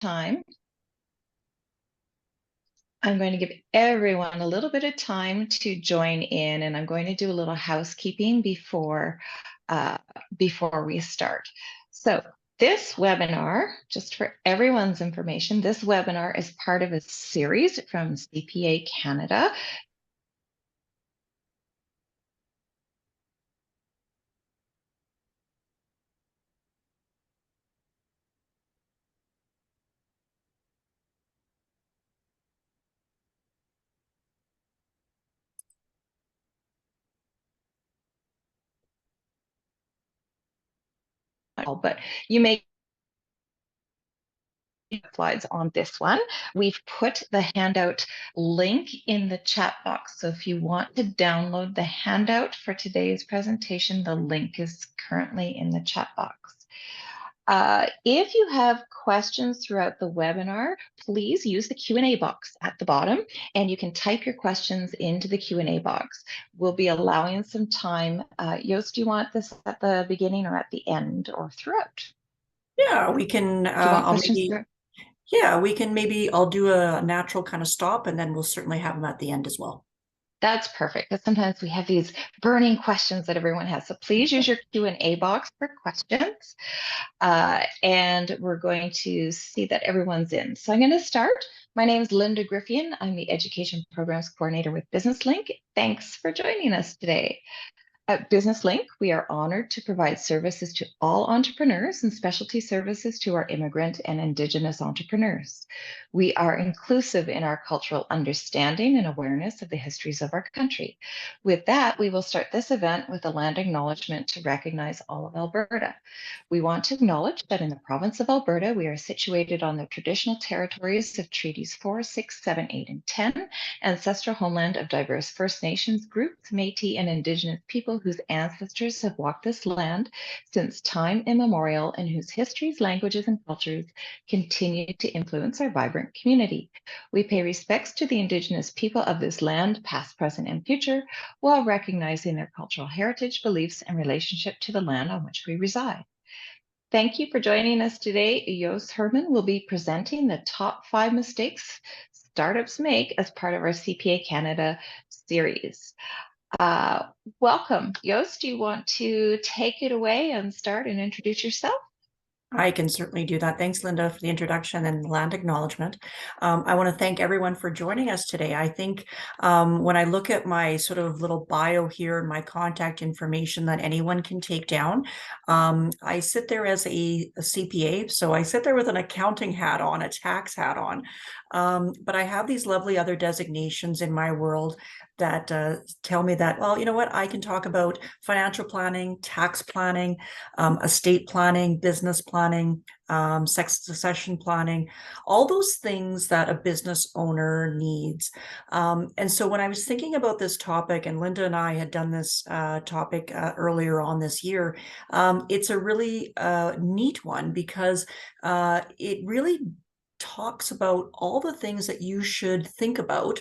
time, I'm going to give everyone a little bit of time to join in, and I'm going to do a little housekeeping uh, before we start. So this webinar, just for everyone's information, this webinar is part of a series from CPA Canada. But you may slides on this one. We've put the handout link in the chat box. So if you want to download the handout for today's presentation, the link is currently in the chat box. If you have questions throughout the webinar, please use the Q&A box at the bottom, and you can type your questions into the Q&A box. We'll be allowing some time. Joost, do you want this at the beginning or at the end or throughout? Yeah, we can, Do you want questions throughout? we can maybe, I'll do a natural kind of stop and then we'll certainly have them at the end as well. That's perfect, because sometimes we have these burning questions that everyone has. So please use your Q&A box for questions. And we're going to see that everyone's in. So I'm going to start. My name is Linda Griffian. I'm the Education Programs Coordinator with BusinessLink. Thanks for joining us today. At BusinessLink, we are honored to provide services to all entrepreneurs and specialty services to our immigrant and Indigenous entrepreneurs. We are inclusive in our cultural understanding and awareness of the histories of our country. With that, we will start this event with a land acknowledgement to recognize all of Alberta. We want to acknowledge that in the province of Alberta, we are situated on the traditional territories of Treaties 4, 6, 7, 8, and 10, ancestral homeland of diverse First Nations groups, Métis, and Indigenous people whose ancestors have walked this land since time immemorial and whose histories, languages, and cultures continue to influence our vibrant community. We pay respects to the Indigenous people of this land, past, present, and future, while recognizing their cultural heritage, beliefs, and relationship to the land on which we reside. Thank you for joining us today. Joost Herman will be presenting the top 5 mistakes startups make as part of our CPA Canada series. Welcome. Joost, do you want to take it away and start and introduce yourself? I can certainly do that. Thanks, Linda, for the introduction and land acknowledgement. I want to thank everyone for joining us today. I think when I look at my sort of little bio here and my contact information that anyone can take down, I sit there as a CPA. So I sit there with an accounting hat on, a tax hat on. But I have these lovely other designations in my world that tell me that, well, you know what, I can talk about financial planning, tax planning, estate planning, business planning, succession planning, all those things that a business owner needs. And so when I was thinking about this topic, and Linda and I had done this topic earlier on this year, it's a really neat one because it really talks about all the things that you should think about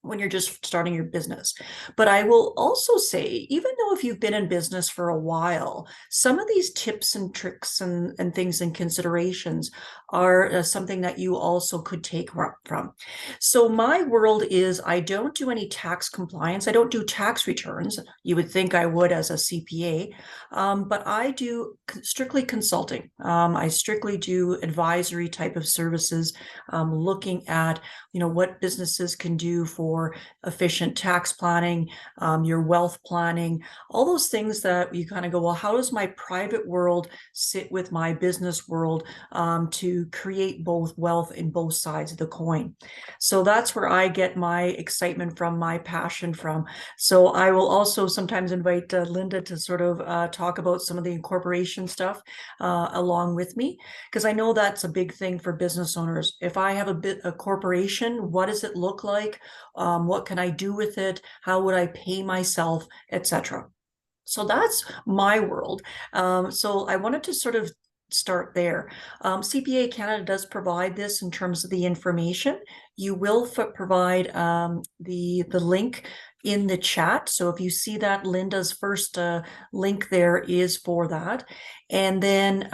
when you're just starting your business. But I will also say, even though if you've been in business for a while, some of these tips and tricks and things and considerations are something that you also could take from. So my world is I don't do any tax compliance. I don't do tax returns. You would think I would as a CPA, but I do strictly consulting. I strictly do advisory type of services, looking at, you know, what businesses can do for efficient tax planning, your wealth planning, all those things that you kind of go, well, how does my private world sit with my business world to create both wealth in both sides of the coin? So that's where I get my excitement from, my passion from. So I will also sometimes invite Linda to sort of talk about some of the incorporation stuff along with me, because I know that's a big thing for business owners. If I have a corporation, what does it look like? What can I do with it? How would I pay myself, etc. So that's my world. So I wanted to sort of start there. CPA Canada does provide this in terms of the information. You will provide the link in the chat. So if you see that, Linda's first link there is for that. And then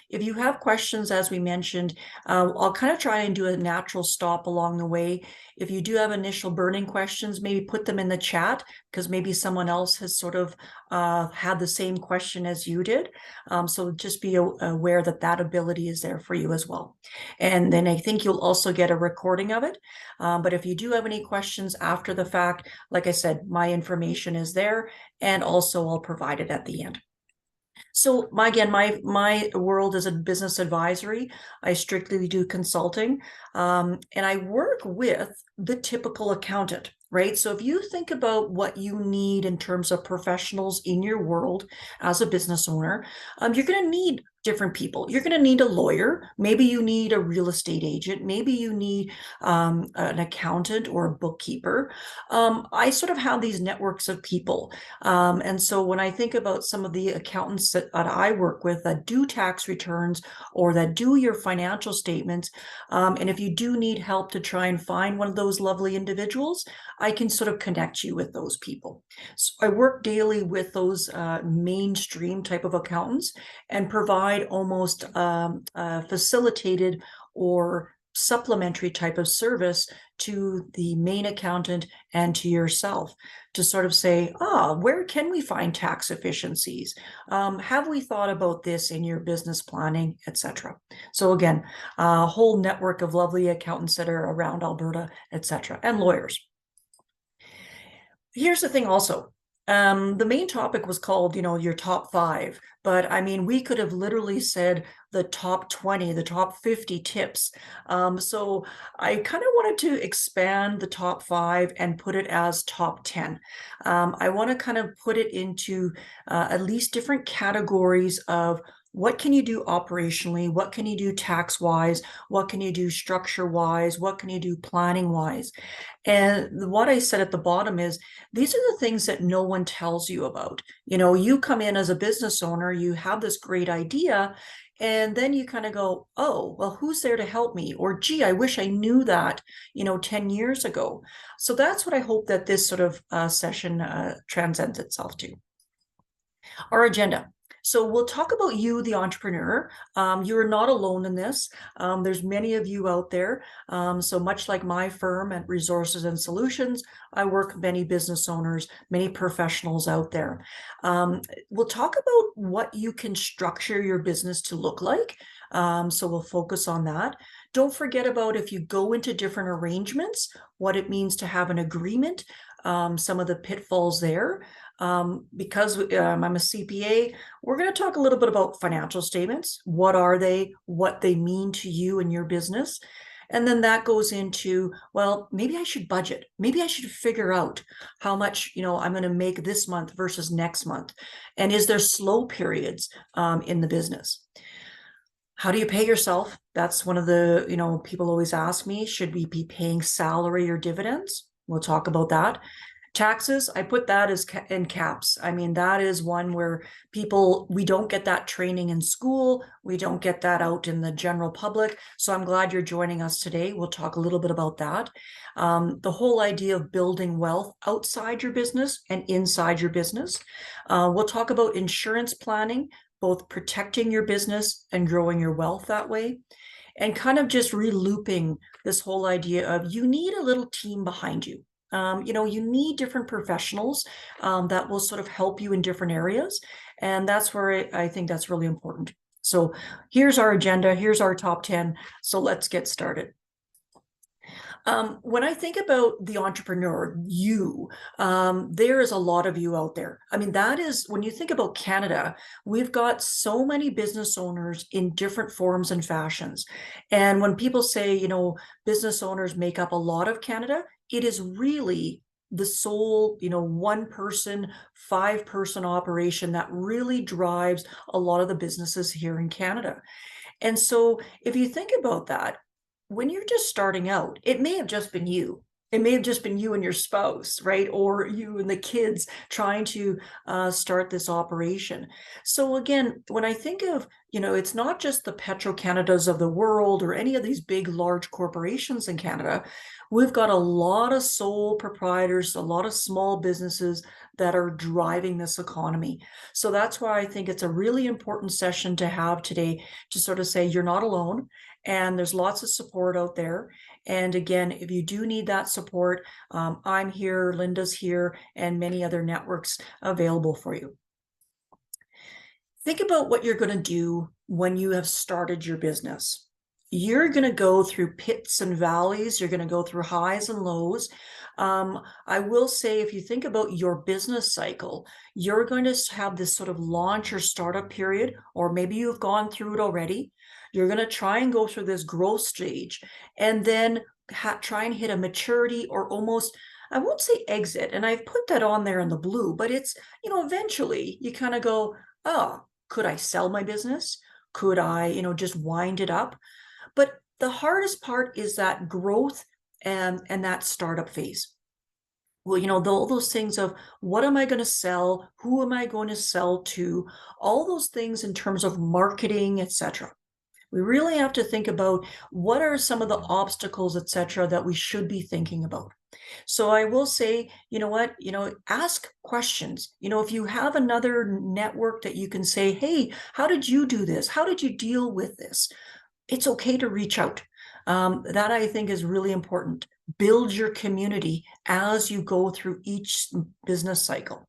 if you have questions, as we mentioned, I'll kind of try and do a natural stop along the way. If you do have initial burning questions, maybe put them in the chat, because maybe someone else has sort of had the same question as you did. So just be aware that that ability is there for you as well. And then I think you'll also get a recording of it. But if you do have any questions after the fact, like I said, my information is there, and also I'll provide it at the end. So my world is a business advisory. I strictly do consulting, and I work with the typical accountant, right? So if you think about what you need in terms of professionals in your world as a business owner, you're going to need different people. You're going to need a lawyer. Maybe you need a real estate agent. Maybe you need an accountant or a bookkeeper. I sort of have these networks of people. And so when I think about some of the accountants that I work with that do tax returns or that do your financial statements, and if you do need help to try and find one of those lovely individuals, I can sort of connect you with those people. So I work daily with those mainstream type of accountants and provide almost facilitated or supplementary type of service to the main accountant and to yourself to sort of say, where can we find tax efficiencies? Have we thought about this in your business planning, etc.? So again, a whole network of lovely accountants that are around Alberta, etc., and lawyers. Here's the thing also. The main topic was called, your top 5, but I mean, we could have literally said the top 20, the top 50 tips. So I kind of wanted to expand the top 5 and put it as top 10. I want to kind of put it into at least different categories of what can you do operationally? What can you do tax-wise? What can you do structure-wise? What can you do planning-wise? And what I said at the bottom is, these are the things that no one tells you about. You come in as a business owner, you have this great idea, and then you kind of go, oh, well, who's there to help me? Or, gee, I wish I knew that, 10 years ago. So that's what I hope that this sort of session transcends itself to. Our agenda. So we'll talk about you, the entrepreneur. You're not alone in this. There's many of you out there. So much like my firm at Resources and Solutions, I work with many business owners, many professionals out there. We'll talk about what you can structure your business to look like. So we'll focus on that. Don't forget about, if you go into different arrangements, what it means to have an agreement, some of the pitfalls there. Because I'm a CPA, we're going to talk a little bit about financial statements. What are they? What they mean to you and your business? And then that goes into, well, maybe I should budget. Maybe I should figure out how much, I'm going to make this month versus next month. And is there slow periods in the business? How do you pay yourself? That's one of the, people always ask me, should we be paying salary or dividends? We'll talk about that. Taxes, I put that as in caps. I mean, that is one where we don't get that training in school. We don't get that out in the general public. So I'm glad you're joining us today. We'll talk a little bit about that. The whole idea of building wealth outside your business and inside your business. We'll talk about insurance planning, both protecting your business and growing your wealth that way. And kind of just re-looping this whole idea of, you need a little team behind you. You need different professionals that will sort of help you in different areas. And that's where I think that's really important. So here's our agenda. Here's our top 10. So let's get started. When I think about the entrepreneur, there is a lot of you out there. I mean, that is, when you think about Canada, we've got so many business owners in different forms and fashions. And when people say, business owners make up a lot of Canada, it is really the sole, 1-person, 5-person operation that really drives a lot of the businesses here in Canada. And so if you think about that, when you're just starting out, it may have just been you. It may have just been you and your spouse, right? Or you and the kids trying to start this operation. So again, when I think of, it's not just the Petro-Canadas of the world or any of these big, large corporations in Canada. We've got a lot of sole proprietors, a lot of small businesses that are driving this economy. So that's why I think it's a really important session to have today, to sort of say you're not alone and there's lots of support out there. And again, if you do need that support, I'm here, Linda's here, and many other networks available for you. Think about what you're going to do when you have started your business. You're going to go through pits and valleys. You're going to go through highs and lows. I will say, if you think about your business cycle, you're going to have this sort of launch or startup period, or maybe you've gone through it already. You're going to try and go through this growth stage and then try and hit a maturity or almost, I won't say exit, and I've put that on there in the blue, but it's, eventually you kind of go, oh, could I sell my business? Could I, just wind it up? But the hardest part is that growth and that startup phase. Well, all those things of what am I going to sell? Who am I going to sell to? All those things in terms of marketing, etc. We really have to think about what are some of the obstacles, etc., that we should be thinking about. So I will say, ask questions. If you have another network that you can say, hey, how did you do this? How did you deal with this? It's okay to reach out. That I think is really important. Build your community as you go through each business cycle.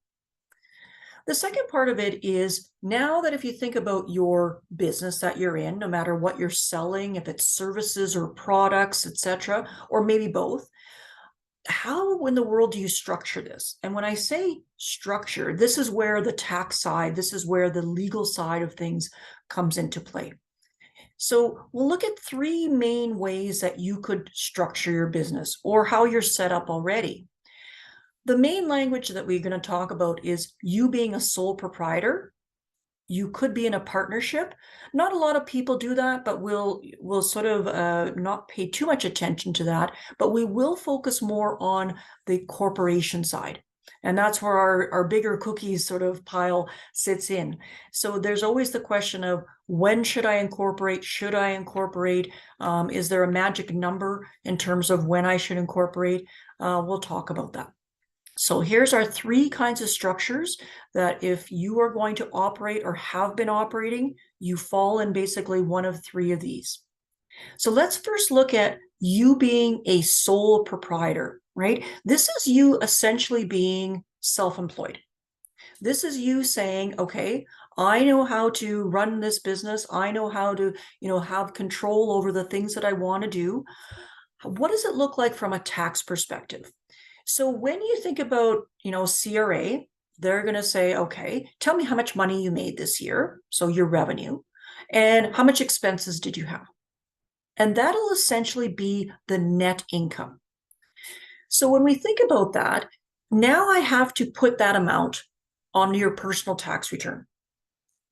The second part of it is, now that if you think about your business that you're in, no matter what you're selling, if it's services or products, etc., or maybe both, how in the world do you structure this? And when I say structure, this is where the tax side, this is where the legal side of things comes into play. So we'll look at three main ways that you could structure your business or how you're set up already. The main language that we're going to talk about is you being a sole proprietor. You could be in a partnership. Not a lot of people do that, but we'll sort of not pay too much attention to that, but we will focus more on the corporation side. And that's where our bigger cookies sort of pile sits in. So there's always the question of, when should I incorporate? Should I incorporate? Is there a magic number in terms of when I should incorporate? We'll talk about that. So here's our three kinds of structures that if you are going to operate or have been operating, you fall in basically one of three of these. So let's first look at you being a sole proprietor, right? This is you essentially being self-employed. This is you saying, okay, I know how to run this business. I know how to, have control over the things that I want to do. What does it look like from a tax perspective? So when you think about, CRA, they're going to say, okay, tell me how much money you made this year, so your revenue, and how much expenses did you have? And that'll essentially be the net income. So when we think about that, now I have to put that amount on your personal tax return.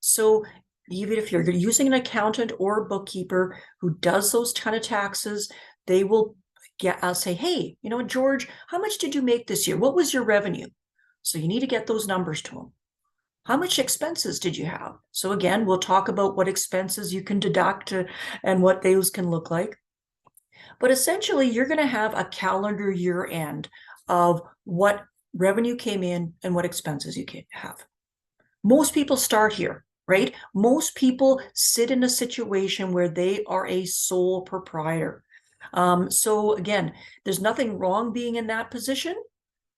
So even if you're using an accountant or a bookkeeper who does those kind of taxes, they will I'll say, hey, George, how much did you make this year? What was your revenue? So you need to get those numbers to them. How much expenses did you have? So again, we'll talk about what expenses you can deduct and what those can look like. But essentially, you're going to have a calendar year end of what revenue came in and what expenses you can have. Most people start here, right? Most people sit in a situation where they are a sole proprietor. So again, there's nothing wrong being in that position.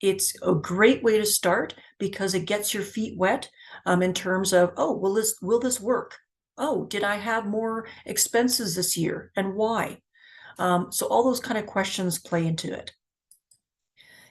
It's a great way to start because it gets your feet wet in terms of, oh, will this work? Oh, did I have more expenses this year and why? So all those kind of questions play into it.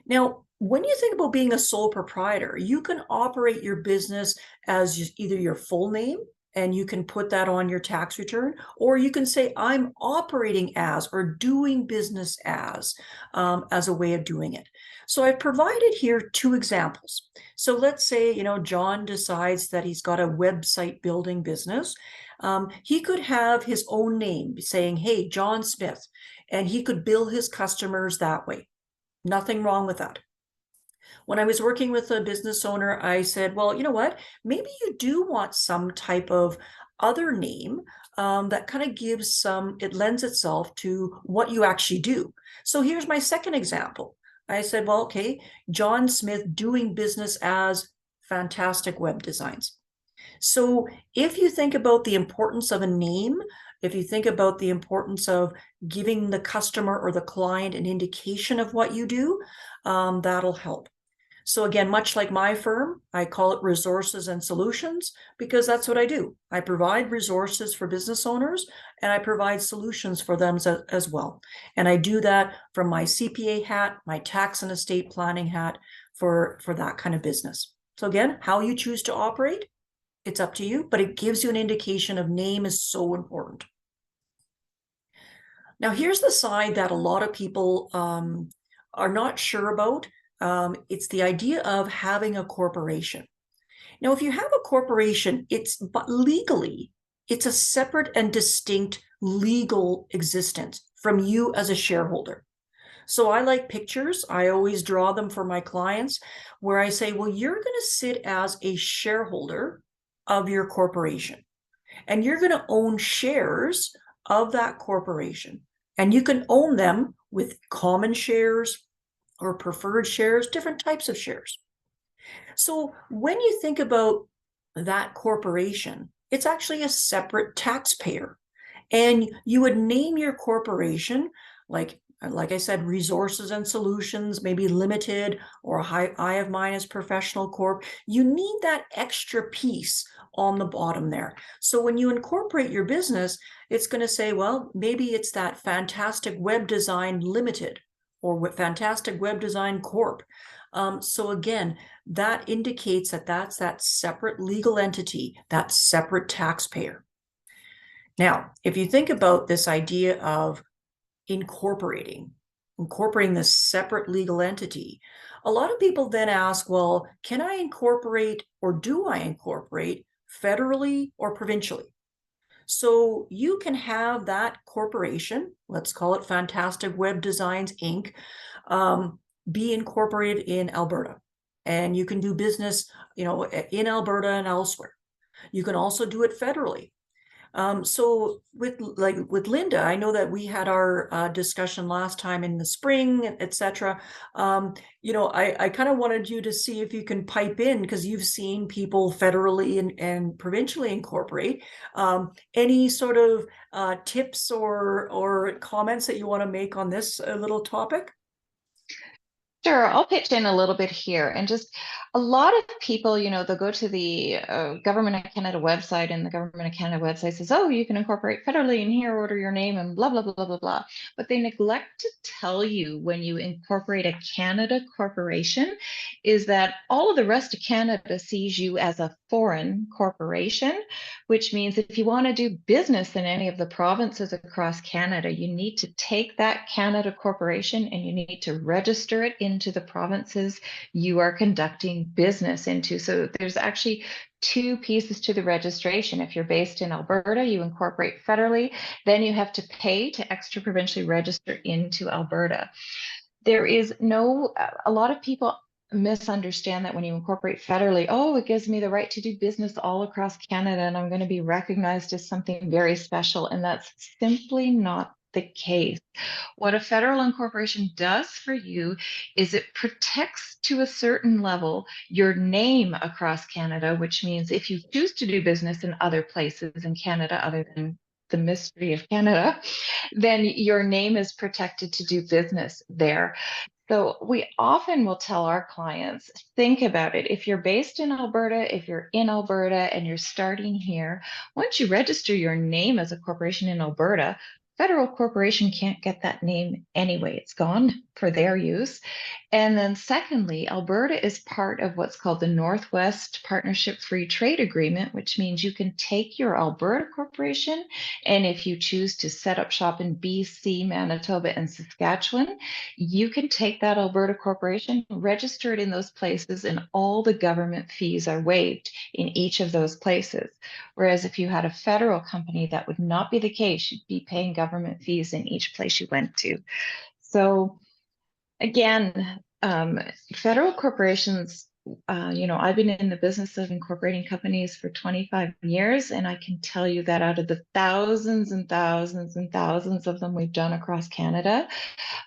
Now, when you think about being a sole proprietor, you can operate your business as either your full name, and you can put that on your tax return, or you can say, I'm operating as or doing business as a way of doing it. So I've provided here two examples. So let's say, John decides that he's got a website building business. He could have his own name saying, hey, John Smith, and he could bill his customers that way. Nothing wrong with that. When I was working with a business owner, I said, well, you know what? Maybe you do want some type of other name that kind of gives it lends itself to what you actually do. So here's my second example. I said, well, okay, John Smith doing business as Fantastic Web Designs. So if you think about the importance of a name, if you think about the importance of giving the customer or the client an indication of what you do, that'll help. So again, much like my firm, I call it resources and solutions because that's what I do. I provide resources for business owners and I provide solutions for them as well. And I do that from my CPA hat, my tax and estate planning hat for that kind of business. So again, how you choose to operate, it's up to you, but it gives you an indication of name is so important. Now, here's the side that a lot of people are not sure about. It's the idea of having a corporation. Now, if you have a corporation, but legally, it's a separate and distinct legal existence from you as a shareholder. So I like pictures. I always draw them for my clients where I say, well, you're going to sit as a shareholder of your corporation and you're going to own shares of that corporation. And you can own them with common shares or preferred shares, different types of shares. So when you think about that corporation, it's actually a separate taxpayer. And you would name your corporation like I said, resources and solutions, maybe limited or I of mine as professional corp. You need that extra piece on the bottom there. So when you incorporate your business, it's going to say, well, maybe it's that Fantastic Web Design Limited or Fantastic Web Design Corp. So again, that indicates that that's that separate legal entity, that separate taxpayer. Now, if you think about this idea of incorporating this separate legal entity, a lot of people then ask, well, can I incorporate or do I incorporate federally or provincially? So you can have that corporation, let's call it Fantastic Web Designs Inc., be incorporated in Alberta. And you can do business, in Alberta and elsewhere. You can also do it federally. So with Linda, I know that we had our discussion last time in the spring, etc. I kind of wanted you to see if you can pipe in because you've seen people federally and provincially incorporate. Any sort of tips or comments that you want to make on this little topic? Sure, I'll pitch in a little bit here. And just a lot of people, they'll go to the Government of Canada website, and the Government of Canada website says, oh, you can incorporate federally, and here order your name, and blah, blah, blah, blah, blah. But they neglect to tell you when you incorporate a Canada corporation is that all of the rest of Canada sees you as a foreign corporation, which means if you want to do business in any of the provinces across Canada, you need to take that Canada corporation and you need to register it into the provinces you are conducting business into. So there's actually two pieces to the registration. If you're based in Alberta, you incorporate federally, then you have to pay to extra provincially register into Alberta. There is a lot of people misunderstand that when you incorporate federally, oh, it gives me the right to do business all across Canada and I'm going to be recognized as something very special. And that's simply not the case. What a federal incorporation does for you is it protects to a certain level your name across Canada, which means if you choose to do business in other places in Canada other than the mystery of Canada, then your name is protected to do business there. So we often will tell our clients, think about it. If you're based in Alberta, if you're in Alberta and you're starting here, once you register your name as a corporation in Alberta, federal corporation can't get that name anyway. It's gone for their use. And then secondly, Alberta is part of what's called the Northwest Partnership Free Trade Agreement, which means you can take your Alberta corporation, and if you choose to set up shop in BC, Manitoba, and Saskatchewan, you can take that Alberta corporation, register it in those places, and all the government fees are waived in each of those places. Whereas if you had a federal company, that would not be the case. You'd be paying government fees in each place you went to. So Again, federal corporations, I've been in the business of incorporating companies for 25 years, and I can tell you that out of the thousands and thousands and thousands of them we've done across Canada,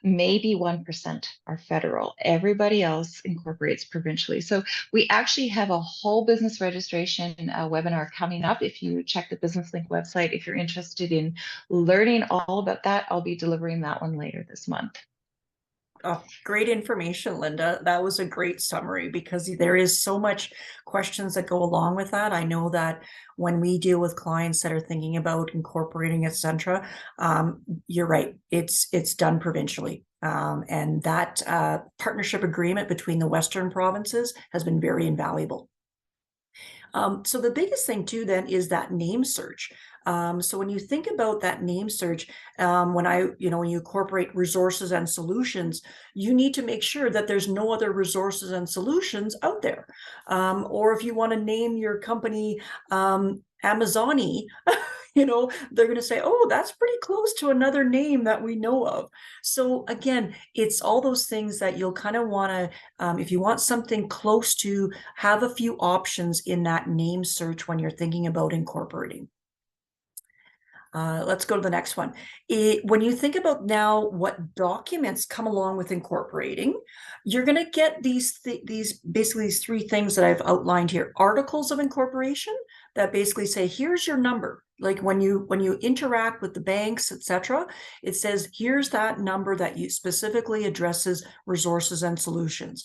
maybe 1% are federal. Everybody else incorporates provincially. So we actually have a whole business registration webinar coming up. If you check the Business Link website, if you're interested in learning all about that, I'll be delivering that one later this month. Oh, great information, Linda. That was a great summary because there is so much questions that go along with that. I know that when we deal with clients that are thinking about incorporating, etc., you're right. It's done provincially, and that partnership agreement between the Western provinces has been very invaluable. So the biggest thing too then is that name search. So when you think about that name search, when you incorporate resources and solutions, you need to make sure that there's no other resources and solutions out there. Or if you want to name your company Amazoni, they're going to say, oh, that's pretty close to another name that we know of. So again, it's all those things that you'll kind of want to, if you want something close to, have a few options in that name search when you're thinking about incorporating. Let's go to the next one. When you think about now what documents come along with incorporating, you're going to get these basically these three things that I've outlined here. Articles of incorporation that basically say, here's your number. Like when you interact with the banks, etc., it says, here's that number that you specifically addresses resources and solutions.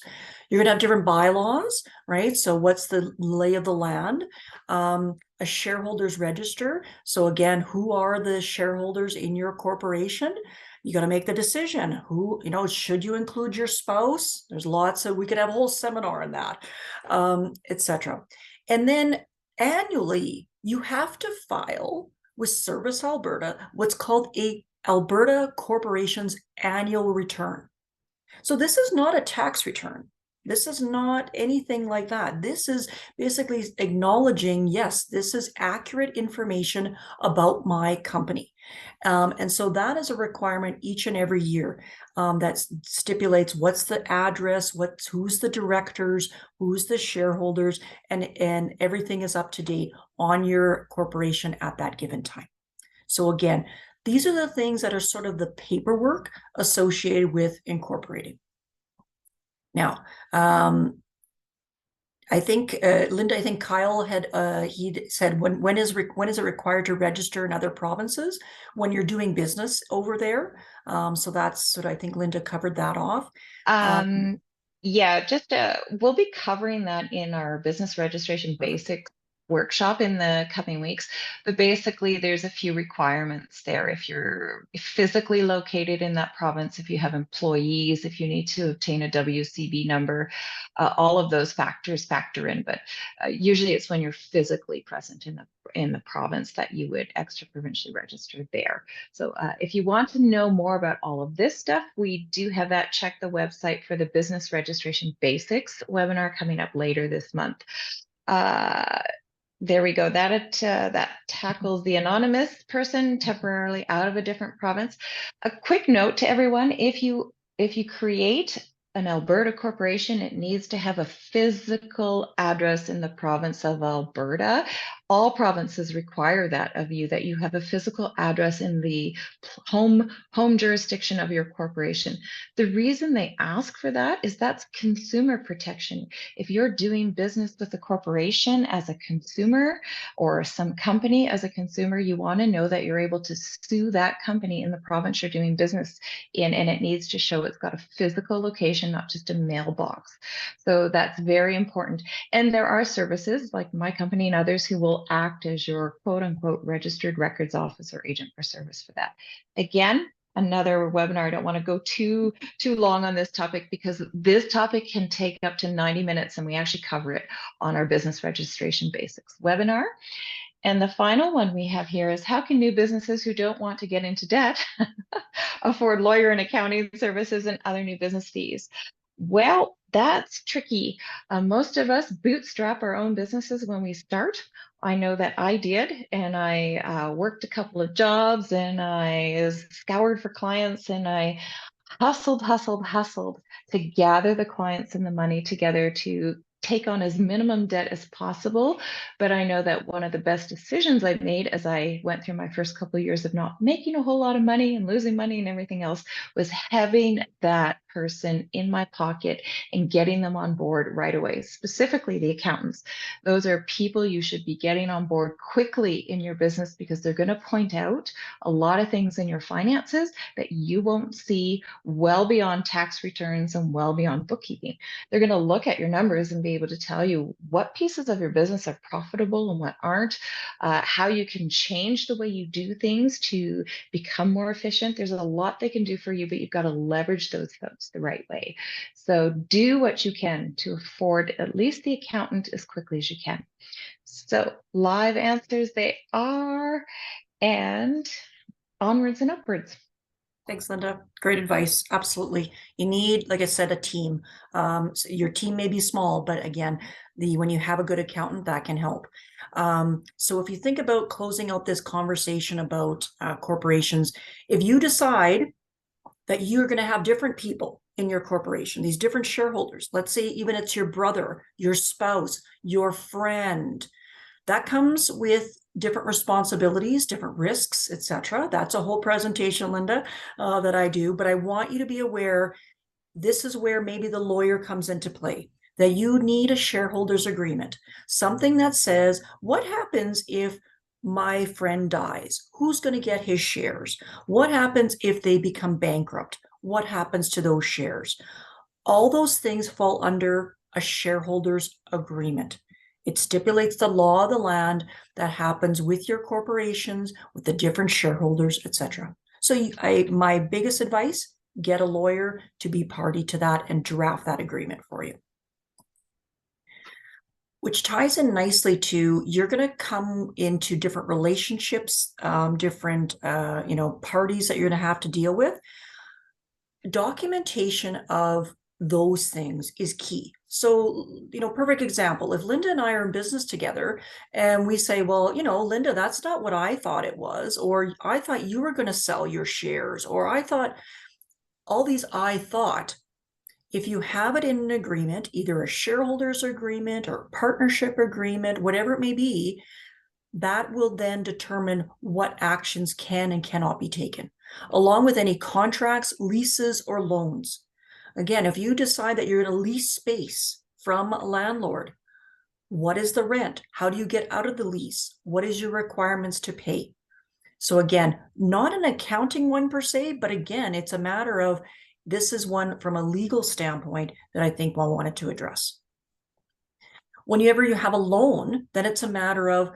You're going to have different bylaws, right? So what's the lay of the land? A shareholders register. So again, who are the shareholders in your corporation? You got to make the decision. Who, should you include your spouse? There's lots of, we could have a whole seminar on that, etc. And then annually, you have to file with Service Alberta what's called a Alberta Corporation's annual return. So this is not a tax return. This is not anything like that. This is basically acknowledging, yes, this is accurate information about my company. And so that is a requirement each and every year that stipulates what's the address, who's the directors, who's the shareholders, and everything is up to date on your corporation at that given time. So again, these are the things that are sort of the paperwork associated with incorporating. Now, I think Linda, I think Kyle had he said when is it required to register in other provinces when you're doing business over there? So that's sort of, I think Linda covered that off. Yeah, just we'll be covering that in our business registration Perfect. basics workshop in the coming weeks. But basically, there's a few requirements there. If you're physically located in that province, if you have employees, if you need to obtain a WCB number, all of those factors factor in. But usually, it's when you're physically present in the province that you would extra provincially register there. So if you want to know more about all of this stuff, we do have that. Check the website for the Business Registration Basics webinar coming up later this month. There we go. That tackles the anonymous person temporarily out of a different province. A quick note to everyone: if you create an Alberta corporation, it needs to have a physical address in the province of Alberta. All provinces require that of you, that you have a physical address in the home jurisdiction of your corporation. The reason they ask for that is that's consumer protection. If you're doing business with a corporation as a consumer or some company as a consumer, you want to know that you're able to sue that company in the province you're doing business in, and it needs to show it's got a physical location, not just a mailbox. So that's very important. And there are services like my company and others who will act as your quote unquote registered records office or agent for service for that. Again, another webinar. I don't want to go too long on this topic because this topic can take up to 90 minutes, and we actually cover it on our business registration basics webinar. And the final one we have here is, how can new businesses who don't want to get into debt afford lawyer and accounting services and other new business fees? Well, that's tricky. Most of us bootstrap our own businesses when we start. I know that I did, and I worked a couple of jobs, and I scoured for clients, and I hustled to gather the clients and the money together to take on as minimum debt as possible. But I know that one of the best decisions I've made as I went through my first couple of years of not making a whole lot of money and losing money and everything else was having that person in my pocket and getting them on board right away, specifically the accountants. Those are people you should be getting on board quickly in your business because they're going to point out a lot of things in your finances that you won't see well beyond tax returns and well beyond bookkeeping. They're going to look at your numbers and be able to tell you what pieces of your business are profitable and what aren't, how you can change the way you do things to become more efficient. There's a lot they can do for you, but you've got to leverage those folks the right way. So do what you can to afford at least the accountant as quickly as you can. So live answers they are, and onwards and upwards. Thanks, Linda. Great advice. Absolutely. You need, like I said, a team. So your team may be small, but again, when you have a good accountant, that can help. So if you think about closing out this conversation about corporations, if you decide that you're going to have different people in your corporation, these different shareholders, let's say even it's your brother, your spouse, your friend, that comes with different responsibilities, different risks, etc. That's a whole presentation, Linda, that I do. But I want you to be aware, this is where maybe the lawyer comes into play, that you need a shareholders agreement, something that says, what happens if my friend dies? Who's going to get his shares? What happens if they become bankrupt? What happens to those shares? All those things fall under a shareholders agreement. It stipulates the law of the land that happens with your corporations, with the different shareholders, etc. So my biggest advice, get a lawyer to be party to that and draft that agreement for you. Which ties in nicely to, you're going to come into different relationships, different parties that you're going to have to deal with. Documentation of those things is key. So, perfect example, if Linda and I are in business together and we say, well, Linda, that's not what I thought it was, or I thought you were going to sell your shares, or I thought, all these I thought, if you have it in an agreement, either a shareholders agreement or partnership agreement, whatever it may be, that will then determine what actions can and cannot be taken, along with any contracts, leases, or loans. Again, if you decide that you're going to lease space from a landlord, what is the rent? How do you get out of the lease? What is your requirements to pay? So again, not an accounting one per se, but again, it's a matter of, this is one from a legal standpoint that I think I wanted to address. Whenever you have a loan, then it's a matter of,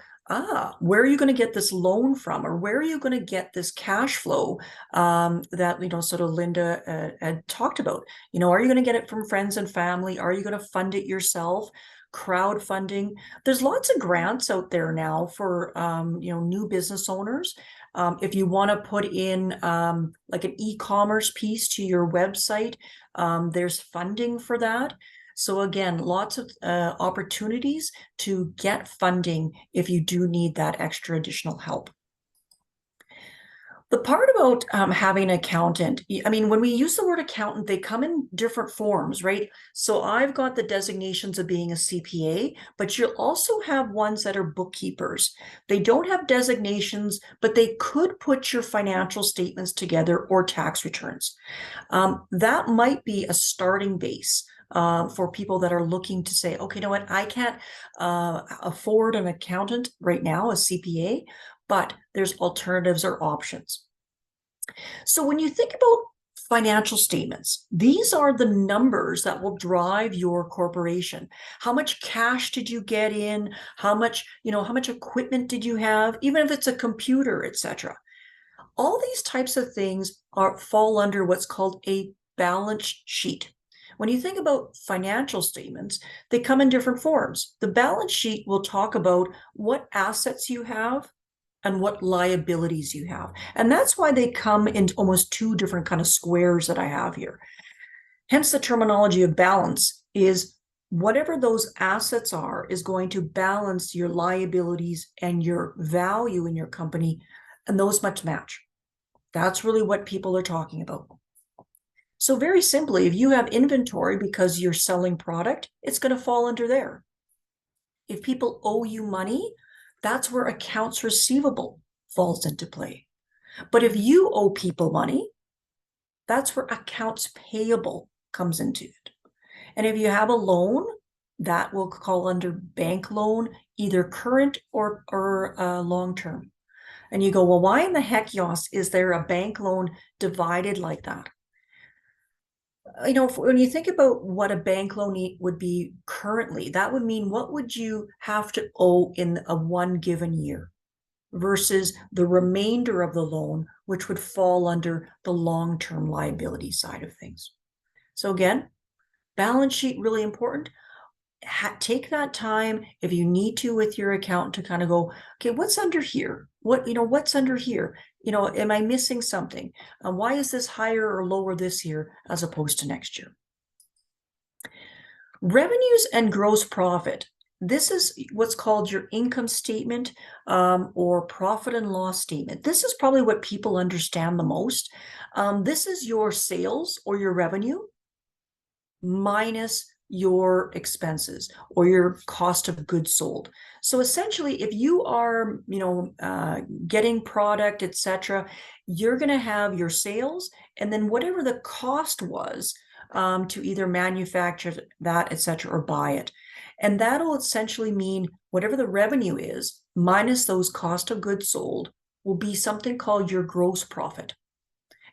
where are you going to get this loan from? Or where are you going to get this cash flow that, sort of Linda had talked about? Are you going to get it from friends and family? Are you going to fund it yourself? Crowdfunding. There's lots of grants out there now for, new business owners. If you want to put in like an e-commerce piece to your website, there's funding for that. So again, lots of opportunities to get funding if you do need that extra additional help. The part about having an accountant, when we use the word accountant, they come in different forms, right? So I've got the designations of being a CPA, but you'll also have ones that are bookkeepers. They don't have designations, but they could put your financial statements together or tax returns. That might be a starting base for people that are looking to say, okay, you know what, I can't afford an accountant right now, a CPA, but there's alternatives or options. So when you think about financial statements, these are the numbers that will drive your corporation. How much cash did you get in? How much equipment did you have? Even if it's a computer, etc. All these types of things fall under what's called a balance sheet. When you think about financial statements, they come in different forms. The balance sheet will talk about what assets you have and what liabilities you have. And that's why they come in almost two different kind of squares that I have here. Hence the terminology of balance is whatever those assets are is going to balance your liabilities and your value in your company, and those must match. That's really what people are talking about. So very simply, if you have inventory because you're selling product, it's going to fall under there. If people owe you money, that's where accounts receivable falls into play. But if you owe people money, that's where accounts payable comes into it. And if you have a loan, that will call under bank loan, either current or long term. And you go, well, why in the heck, Yoss, is there a bank loan divided like that? When you think about what a bank loan would be currently, that would mean what would you have to owe in a one given year versus the remainder of the loan, which would fall under the long-term liability side of things. So again, balance sheet really important. Take that time if you need to with your accountant to kind of go, okay, what's under here? What's under here? Am I missing something? Why is this higher or lower this year as opposed to next year? Revenues and gross profit. This is what's called your income statement or profit and loss statement. This is probably what people understand the most. This is your sales or your revenue minus your expenses or your cost of goods sold. So essentially, if you are, getting product, etc., you're going to have your sales and then whatever the cost was to either manufacture that, etc., or buy it. And that'll essentially mean whatever the revenue is minus those cost of goods sold will be something called your gross profit.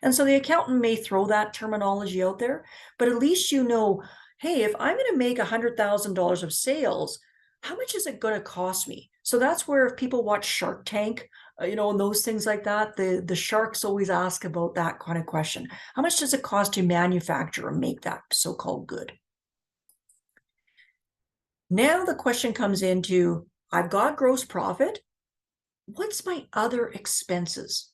And so the accountant may throw that terminology out there, but at least you know, hey, if I'm going to make $100,000 of sales, how much is it going to cost me? So that's where if people watch Shark Tank, and those things like that, the sharks always ask about that kind of question. How much does it cost to manufacture or make that so-called good? Now the question comes into, I've got gross profit. What's my other expenses?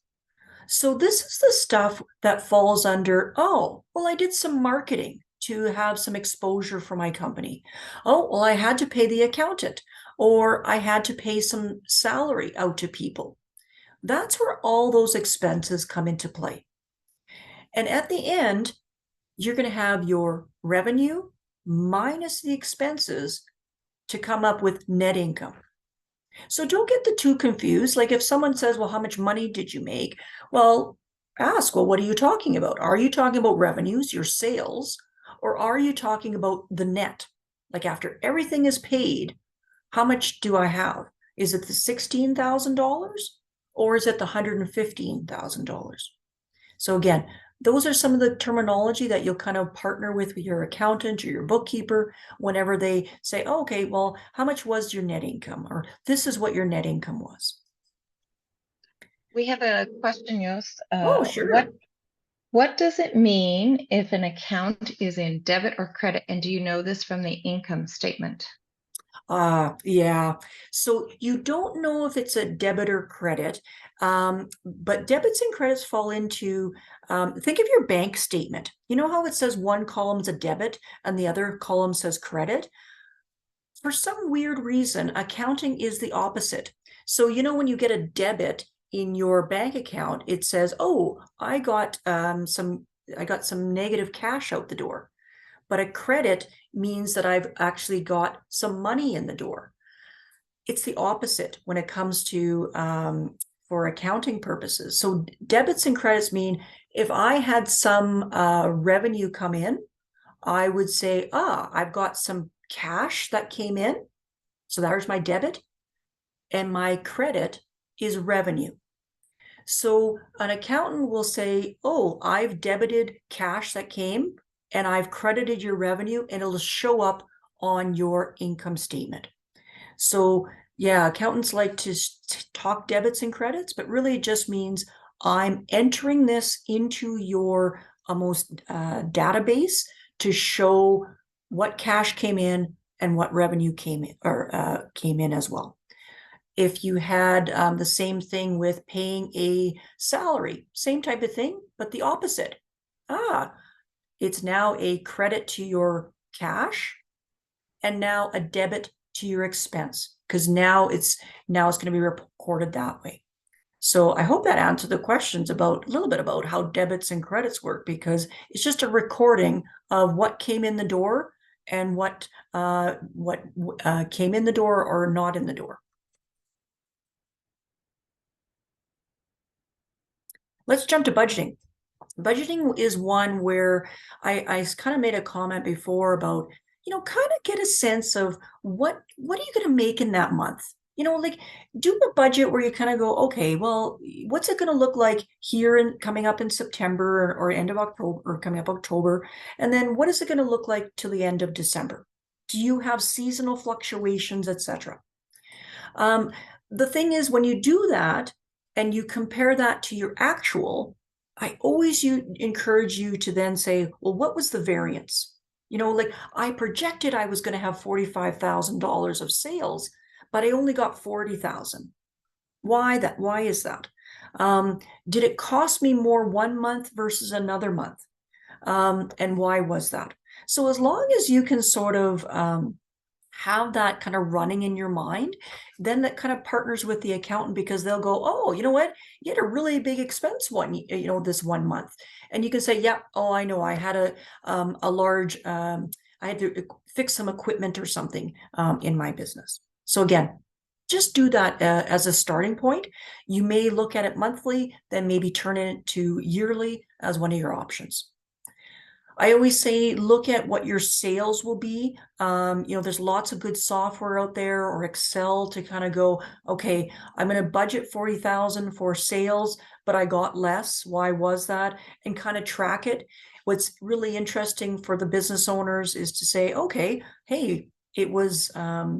So this is the stuff that falls under, oh, well, I did some marketing to have some exposure for my company. Oh, well, I had to pay the accountant, or I had to pay some salary out to people. That's where all those expenses come into play. And at the end, you're going to have your revenue minus the expenses to come up with net income. So don't get the two confused. Like if someone says, well, how much money did you make? Well, ask, well, what are you talking about? Are you talking about revenues, your sales, or are you talking about the net? Like after everything is paid, how much do I have? Is it the $16,000 or is it the $115,000? So again, those are some of the terminology that you'll kind of partner with your accountant or your bookkeeper whenever they say, oh, okay, well, how much was your net income? Or this is what your net income was. We have a question, Jos. Oh, sure. What does it mean if an account is in debit or credit? And do you know this from the income statement? Yeah. So you don't know if it's a debit or credit, but debits and credits fall into, think of your bank statement. You know how it says one column's a debit and the other column says credit? For some weird reason, accounting is the opposite. So, when you get a debit in your bank account, it says, oh, I got some negative cash out the door. But a credit means that I've actually got some money in the door. It's the opposite when it comes to for accounting purposes. So debits and credits mean if I had some revenue come in, I would say, I've got some cash that came in. So there's my debit. And my credit is revenue. So an accountant will say, oh, I've debited cash that came and I've credited your revenue, and it'll show up on your income statement. So yeah, accountants like to talk debits and credits, but really it just means I'm entering this into your almost database to show what cash came in and what revenue came in as well. If you had the same thing with paying a salary, same type of thing, but the opposite. It's now a credit to your cash and now a debit to your expense, because now it's going to be recorded that way. So I hope that answered the questions about a little bit about how debits and credits work, because it's just a recording of what came in the door and what came in the door or not in the door. Let's jump to budgeting. Budgeting is one where I kind of made a comment before about, kind of get a sense of what are you going to make in that month? Like do a budget where you kind of go, okay, well, what's it going to look like here and coming up in September or end of October or coming up October? And then what is it going to look like till the end of December? Do you have seasonal fluctuations, etc.? The thing is, when you do that and you compare that to your actual, I always encourage you to then say, well, what was the variance? Like I projected I was going to have $45,000 of sales, but I only got 40,000. Why that? Why is that? Did it cost me more one month versus another month? And why was that? So as long as you can sort of have that kind of running in your mind, then that kind of partners with the accountant, because they'll go, oh, you know what? You had a really big expense this one month. And you can say, yeah, oh, I know. I had a large, I had to fix some equipment or something in my business. So again, just do that as a starting point. You may look at it monthly, then maybe turn it to yearly as one of your options. I always say, look at what your sales will be. There's lots of good software out there or Excel to kind of go, okay, I'm going to budget 40,000 for sales, but I got less. Why was that? And kind of track it. What's really interesting for the business owners is to say, okay, hey, it was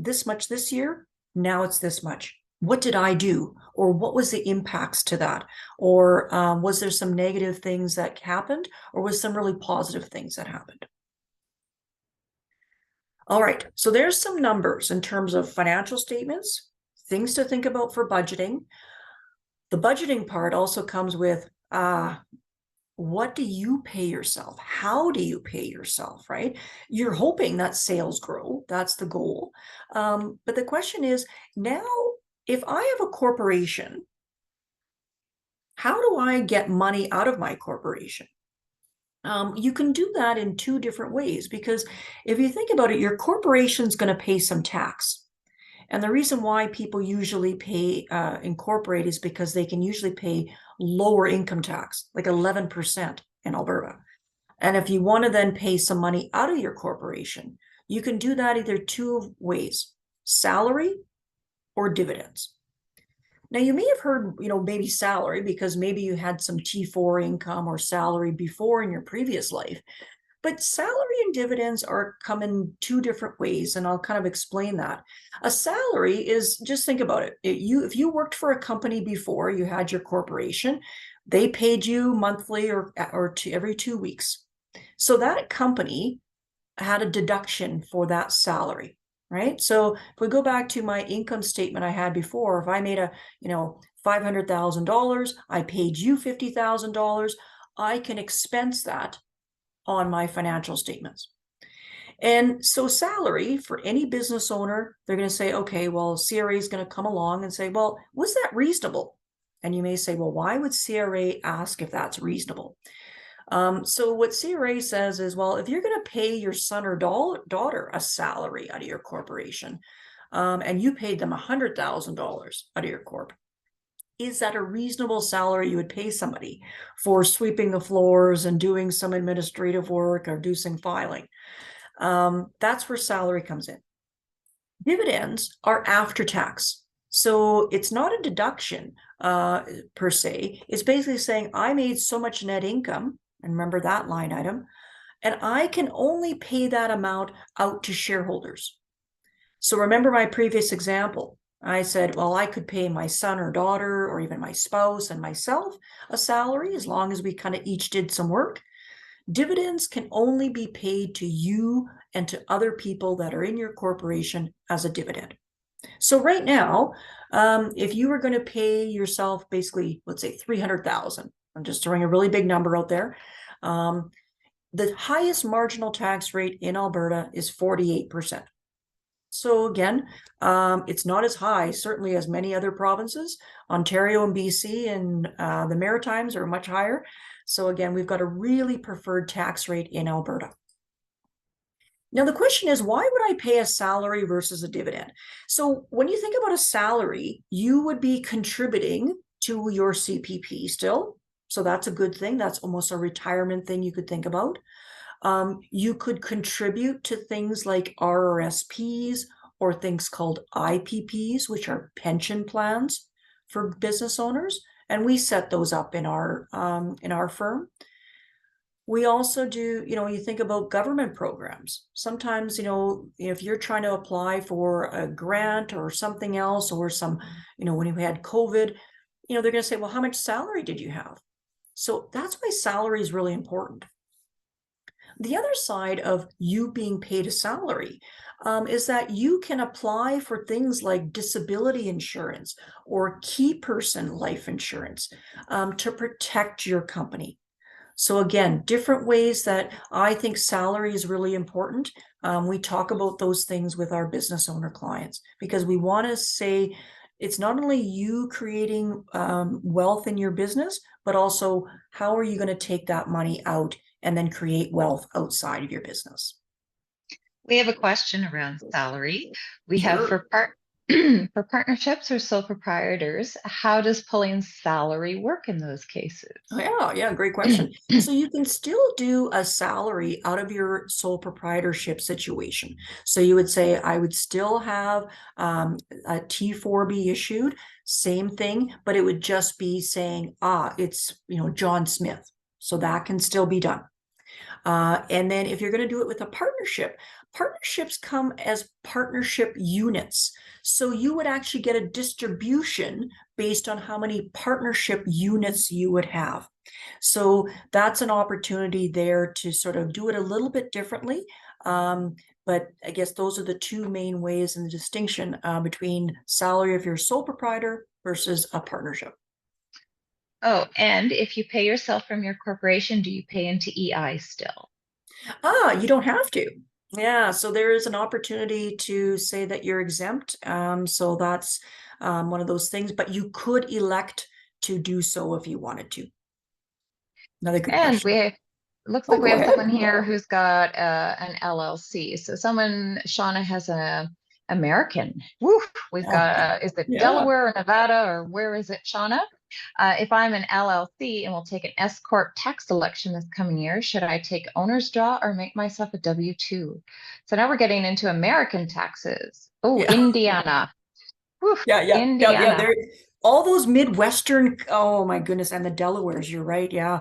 this much this year. Now it's this much. What did I do? Or what was the impacts to that? Or was there some negative things that happened? Or was some really positive things that happened? All right, so there's some numbers in terms of financial statements, things to think about for budgeting. The budgeting part also comes with what do you pay yourself? How do you pay yourself, right? You're hoping that sales grow. That's the goal. But the question is now, if I have a corporation, how do I get money out of my corporation? You can do that in two different ways, because if you think about it, your corporation's going to pay some tax. And the reason why people usually pay incorporate is because they can usually pay lower income tax, like 11% in Alberta. And if you want to then pay some money out of your corporation, you can do that either two ways: salary or dividends. Now, you may have heard, maybe salary because maybe you had some T4 income or salary before in your previous life. But salary and dividends are come in two different ways, and I'll kind of explain that. A salary is, just think about it. If you worked for a company before, you had your corporation, they paid you monthly or every 2 weeks. So that company had a deduction for that salary, right? So if we go back to my income statement I had before, if I made $500,000, I paid you $50,000, I can expense that on my financial statements. And so salary for any business owner, they're going to say, okay, well, CRA is going to come along and say, well, was that reasonable? And you may say, well, why would CRA ask if that's reasonable? So what CRA says is, well, if you're going to pay your son or daughter a salary out of your corporation, and you paid them $100,000 out of your corp, is that a reasonable salary you would pay somebody for sweeping the floors and doing some administrative work or do some filing? That's where salary comes in. Dividends are after tax. So it's not a deduction per se. It's basically saying I made so much net income, and remember that line item, and I can only pay that amount out to shareholders. So remember my previous example. I said, well, I could pay my son or daughter or even my spouse and myself a salary as long as we kind of each did some work. Dividends can only be paid to you and to other people that are in your corporation as a dividend. So right now, if you were going to pay yourself basically, let's say 300,000, I'm just throwing a really big number out there. The highest marginal tax rate in Alberta is 48%. So again, it's not as high, certainly, as many other provinces. Ontario and BC and the Maritimes are much higher. So again, we've got a really preferred tax rate in Alberta. Now, the question is, why would I pay a salary versus a dividend? So when you think about a salary, you would be contributing to your CPP still. So that's a good thing. That's almost a retirement thing you could think about. You could contribute to things like RRSPs or things called IPPs, which are pension plans for business owners, and we set those up in our firm. We also do, you think about government programs. Sometimes, if you're trying to apply for a grant or something else, or when we had COVID, they're going to say, well, how much salary did you have? So that's why salary is really important. The other side of you being paid a salary is that you can apply for things like disability insurance or key person life insurance to protect your company. So again, different ways that I think salary is really important. We talk about those things with our business owner clients because we want to say it's not only you creating wealth in your business, but also how are you going to take that money out and then create wealth outside of your business. We have a question around salary. We have Sure. for partnerships or sole proprietors, how does pulling salary work in those cases? Yeah, great question. So you can still do a salary out of your sole proprietorship situation. So you would say, I would still have a T4 be issued, same thing, but it would just be saying, it's, John Smith. So that can still be done. And then if you're going to do it with a partnership, partnerships come as partnership units. So you would actually get a distribution based on how many partnership units you would have. So that's an opportunity there to sort of do it a little bit differently. But I guess those are the two main ways in the distinction between salary if you're a sole proprietor versus a partnership. Oh, and if you pay yourself from your corporation, do you pay into EI still? You don't have to. Yeah, so there is an opportunity to say that you're exempt. So that's one of those things, but you could elect to do so if you wanted to. Another good And question. looks like Oh, we go have ahead. someone here who's got an LLC. So Shauna has a American. Woo, we've Yeah. got, is it Yeah. Delaware or Nevada or where is it, Shauna? If I'm an LLC and will take an S Corp tax election this coming year, should I take owner's draw or make myself a W-2? So now we're getting into American taxes. Oh, Yeah. Indiana. Woo, Yeah. Indiana. There, all those Midwestern. Oh my goodness, and the Delawares. You're right. Yeah.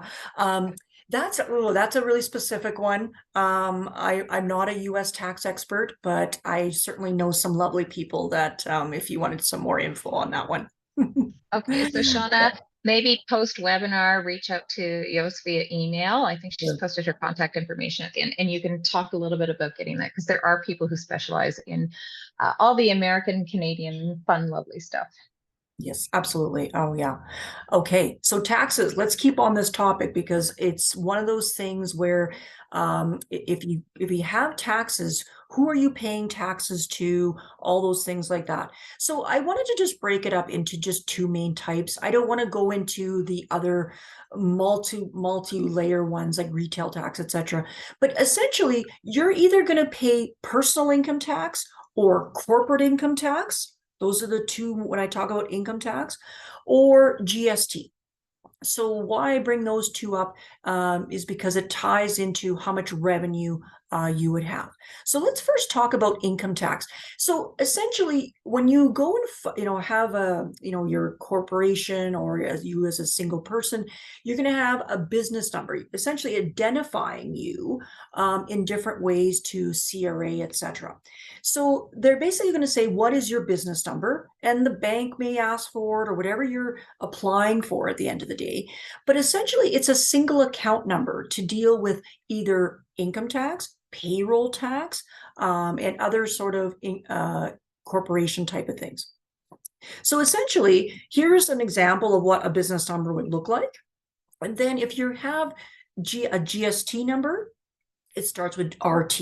That's a really specific one. I'm not a U.S. tax expert, but I certainly know some lovely people that if you wanted some more info on that one. Okay, so Shauna, maybe post webinar, reach out to Yost via email. I think she's Sure. posted her contact information at the end, and you can talk a little bit about getting that because there are people who specialize in all the American, Canadian, fun, lovely stuff. Yes, absolutely. Oh, yeah. Okay, so taxes. Let's keep on this topic because it's one of those things where if you have taxes, who are you paying taxes to? All those things like that. So I wanted to just break it up into just two main types. I don't want to go into the other multi-layer ones like retail tax, etc. But essentially, you're either going to pay personal income tax or corporate income tax. Those are the two when I talk about income tax, or GST. So why I bring those two up is because it ties into how much revenue you would have. So let's first talk about income tax. So essentially, when you go and have your corporation or as you as a single person, you're going to have a business number, essentially identifying you in different ways to CRA, etc. So they're basically going to say, what is your business number? And the bank may ask for it or whatever you're applying for at the end of the day. But essentially, it's a single account number to deal with either income tax, payroll tax, and other sort of corporation type of things. So essentially, here's an example of what a business number would look like. And then if you have a GST number, it starts with RT.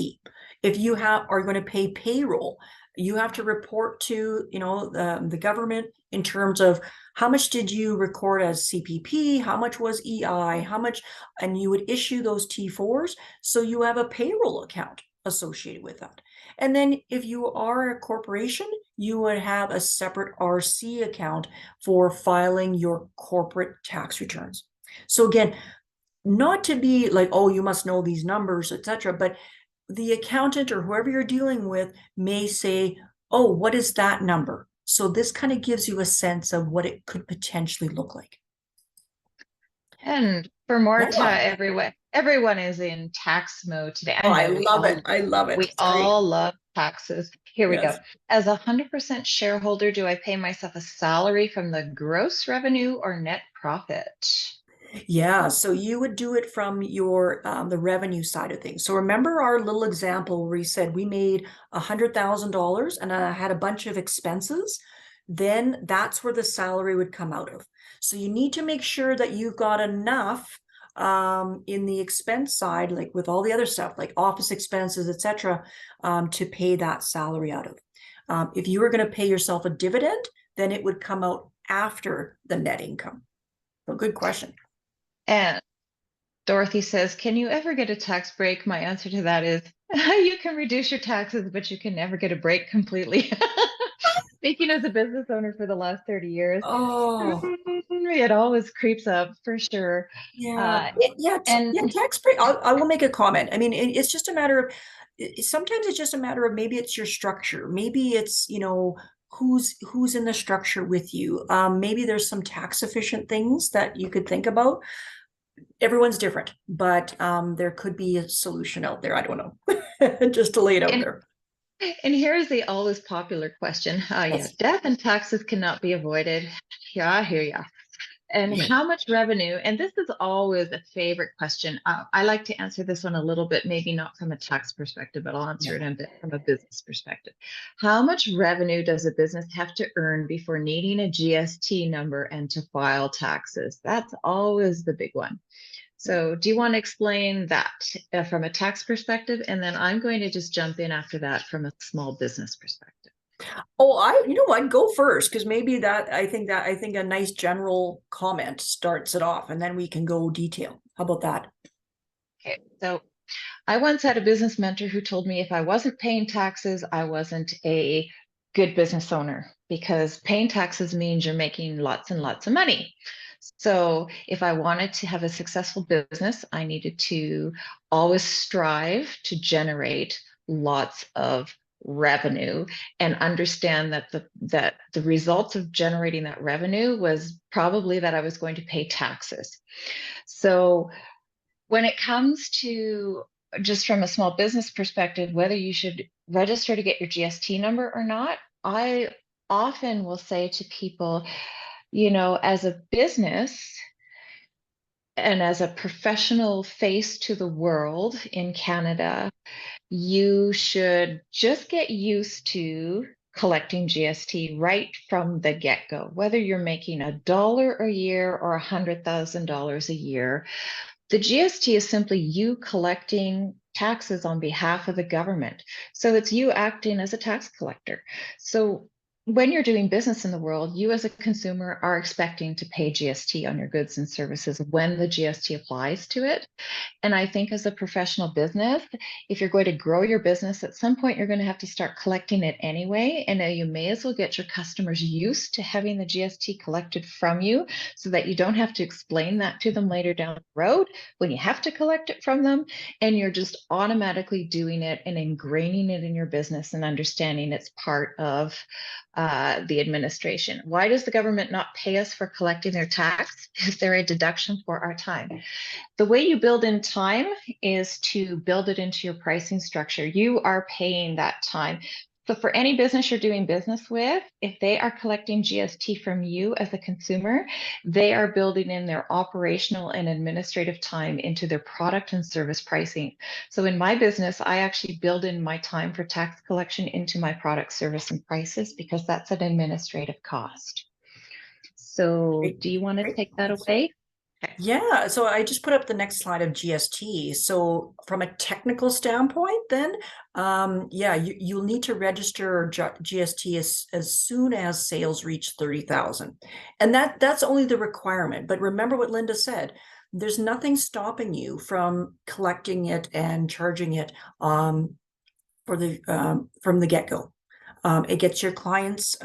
If you are going to pay payroll, You have to report to, the government in terms of how much did you record as CPP, how much was EI, how much, and you would issue those T4s. So you have a payroll account associated with that. And then if you are a corporation, you would have a separate RC account for filing your corporate tax returns. So again, not to be like, oh, you must know these numbers, etc., but the accountant or whoever you're dealing with may say, oh, what is that number? So this kind of gives you a sense of what it could potentially look like. And for more Yeah. time, everyone is in tax mode today. Oh, I I know love it. I love it. we It's great. all love taxes. Here we go. Yes. As a 100% shareholder, do I pay myself a salary from the gross revenue or net profit? Yeah, so you would do it from your the revenue side of things. So remember our little example where we said we made $100,000 and I had a bunch of expenses, then that's where the salary would come out of. So you need to make sure that you've got enough in the expense side, like with all the other stuff, like office expenses, etc., to pay that salary out of. If you were going to pay yourself a dividend, then it would come out after the net income. So good question. And Dorothy says, can you ever get a tax break? My answer to that is, you can reduce your taxes, but you can never get a break completely. Speaking as a business owner for the last 30 years, Oh, it always creeps up for sure. yeah. Uh, Yeah, and tax break. I will make a comment. I mean, it's just a matter of, sometimes it's just a matter of maybe it's your structure. Maybe it's, who's in the structure with you. Maybe there's some tax efficient things that you could think about. Everyone's different, but there could be a solution out there. I don't know. Just to lay it out and there. and here's the always popular question. Yes, Yes. death and taxes cannot be avoided. Yeah, I hear ya. And Yeah. how much revenue? And this is always a favorite question. I like to answer this one a little bit, maybe not from a tax perspective, but I'll answer it a bit from a business perspective. How much revenue does a business have to earn before needing a GST number and to file taxes? That's always the big one. So, do you want to explain that from a tax perspective? And then I'm going to just jump in after that from a small business perspective. Oh, you know what? Go first, because maybe I think a nice general comment starts it off, and then we can go detail. How about that? Okay, so I once had a business mentor who told me if I wasn't paying taxes, I wasn't a good business owner because paying taxes means you're making lots and lots of money. So if I wanted to have a successful business, I needed to always strive to generate lots of revenue and understand that the result of generating that revenue was probably that I was going to pay taxes. So when it comes to just from a small business perspective, whether you should register to get your GST number or not, I often will say to people, as a business and as a professional face to the world in Canada, you should just get used to collecting GST right from the get-go, whether you're making $1 a year or $100,000 a year. The GST is simply you collecting taxes on behalf of the government. So it's you acting as a tax collector. So when you're doing business in the world, you as a consumer are expecting to pay GST on your goods and services when the GST applies to it. And I think as a professional business, if you're going to grow your business, at some point you're going to have to start collecting it anyway. And you may as well get your customers used to having the GST collected from you so that you don't have to explain that to them later down the road when you have to collect it from them. And you're just automatically doing it and ingraining it in your business and understanding it's part of the administration. Why does the government not pay us for collecting their tax? Is there a deduction for our time? The way you build in time is to build it into your pricing structure. You are paying that time. So for any business you're doing business with, if they are collecting GST from you as a consumer, they are building in their operational and administrative time into their product and service pricing. So in my business, I actually build in my time for tax collection into my product, service, and prices because that's an administrative cost. So Great, do you want to great take that points. away? Okay. Yeah, so I just put up the next slide of GST. So from a technical standpoint, then, yeah, you'll need to register GST as soon as sales reach 30,000. And that's only the requirement. But remember what Linda said, there's nothing stopping you from collecting it and charging it from the get-go. It gets your clients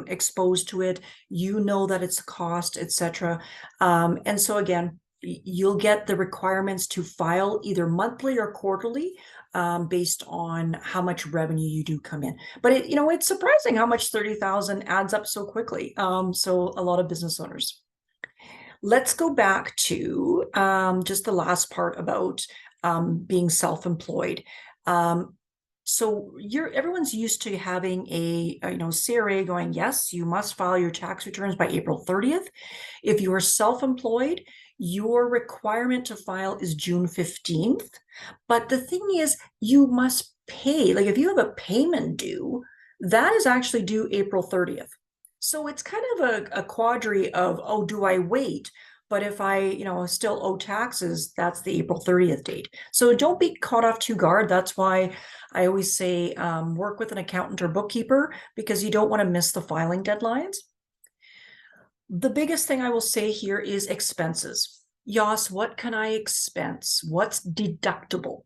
exposed to it. You know that it's a cost, etc. And so again, you'll get the requirements to file either monthly or quarterly based on how much revenue you do come in. But it's surprising how much 30,000 adds up so quickly. So a lot of business owners. Let's go back to just the last part about being self-employed. So everyone's used to having a CRA going, yes, you must file your tax returns by April 30th. If you are self-employed, your requirement to file is June 15th. But the thing is, you must pay. Like if you have a payment due, that is actually due April 30th. So it's kind of a quadri of, oh, do I wait? But if I, still owe taxes, that's the April 30th date. So don't be caught off too guard. That's why I always say work with an accountant or bookkeeper because you don't want to miss the filing deadlines. The biggest thing I will say here is expenses. Yas, what can I expense? What's deductible?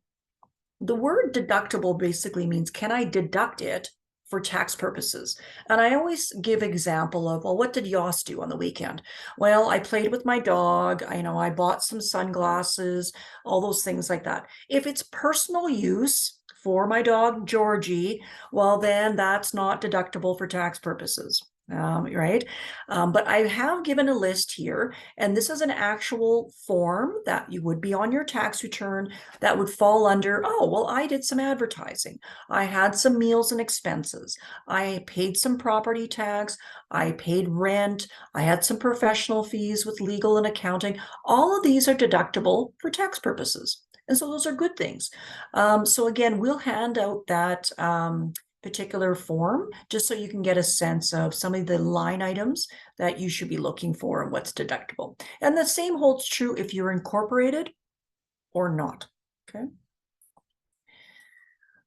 The word deductible basically means, can I deduct it for tax purposes? And I always give example of, well, what did Yoss do on the weekend? Well, I played with my dog. I bought some sunglasses, all those things like that. If it's personal use for my dog, Georgie, well, then that's not deductible for tax purposes. Right? But I have given a list here, and this is an actual form that you would be on your tax return that would fall under, oh, well, I did some advertising. I had some meals and expenses. I paid some property tax. I paid rent. I had some professional fees with legal and accounting. All of these are deductible for tax purposes. And so those are good things. So again, we'll hand out that particular form just so you can get a sense of some of the line items that you should be looking for and what's deductible. And the same holds true if you're incorporated or not. Okay.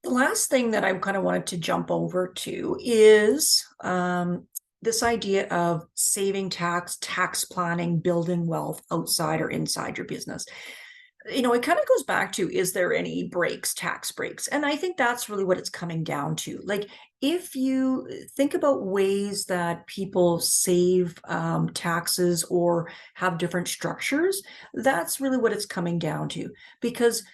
The last thing that I kind of wanted to jump over to is this idea of saving tax planning, building wealth outside or inside your business. It kind of goes back to, is there any tax breaks? And I think that's really what it's coming down to. Like, if you think about ways that people save taxes or have different structures, that's really what it's coming down to. Because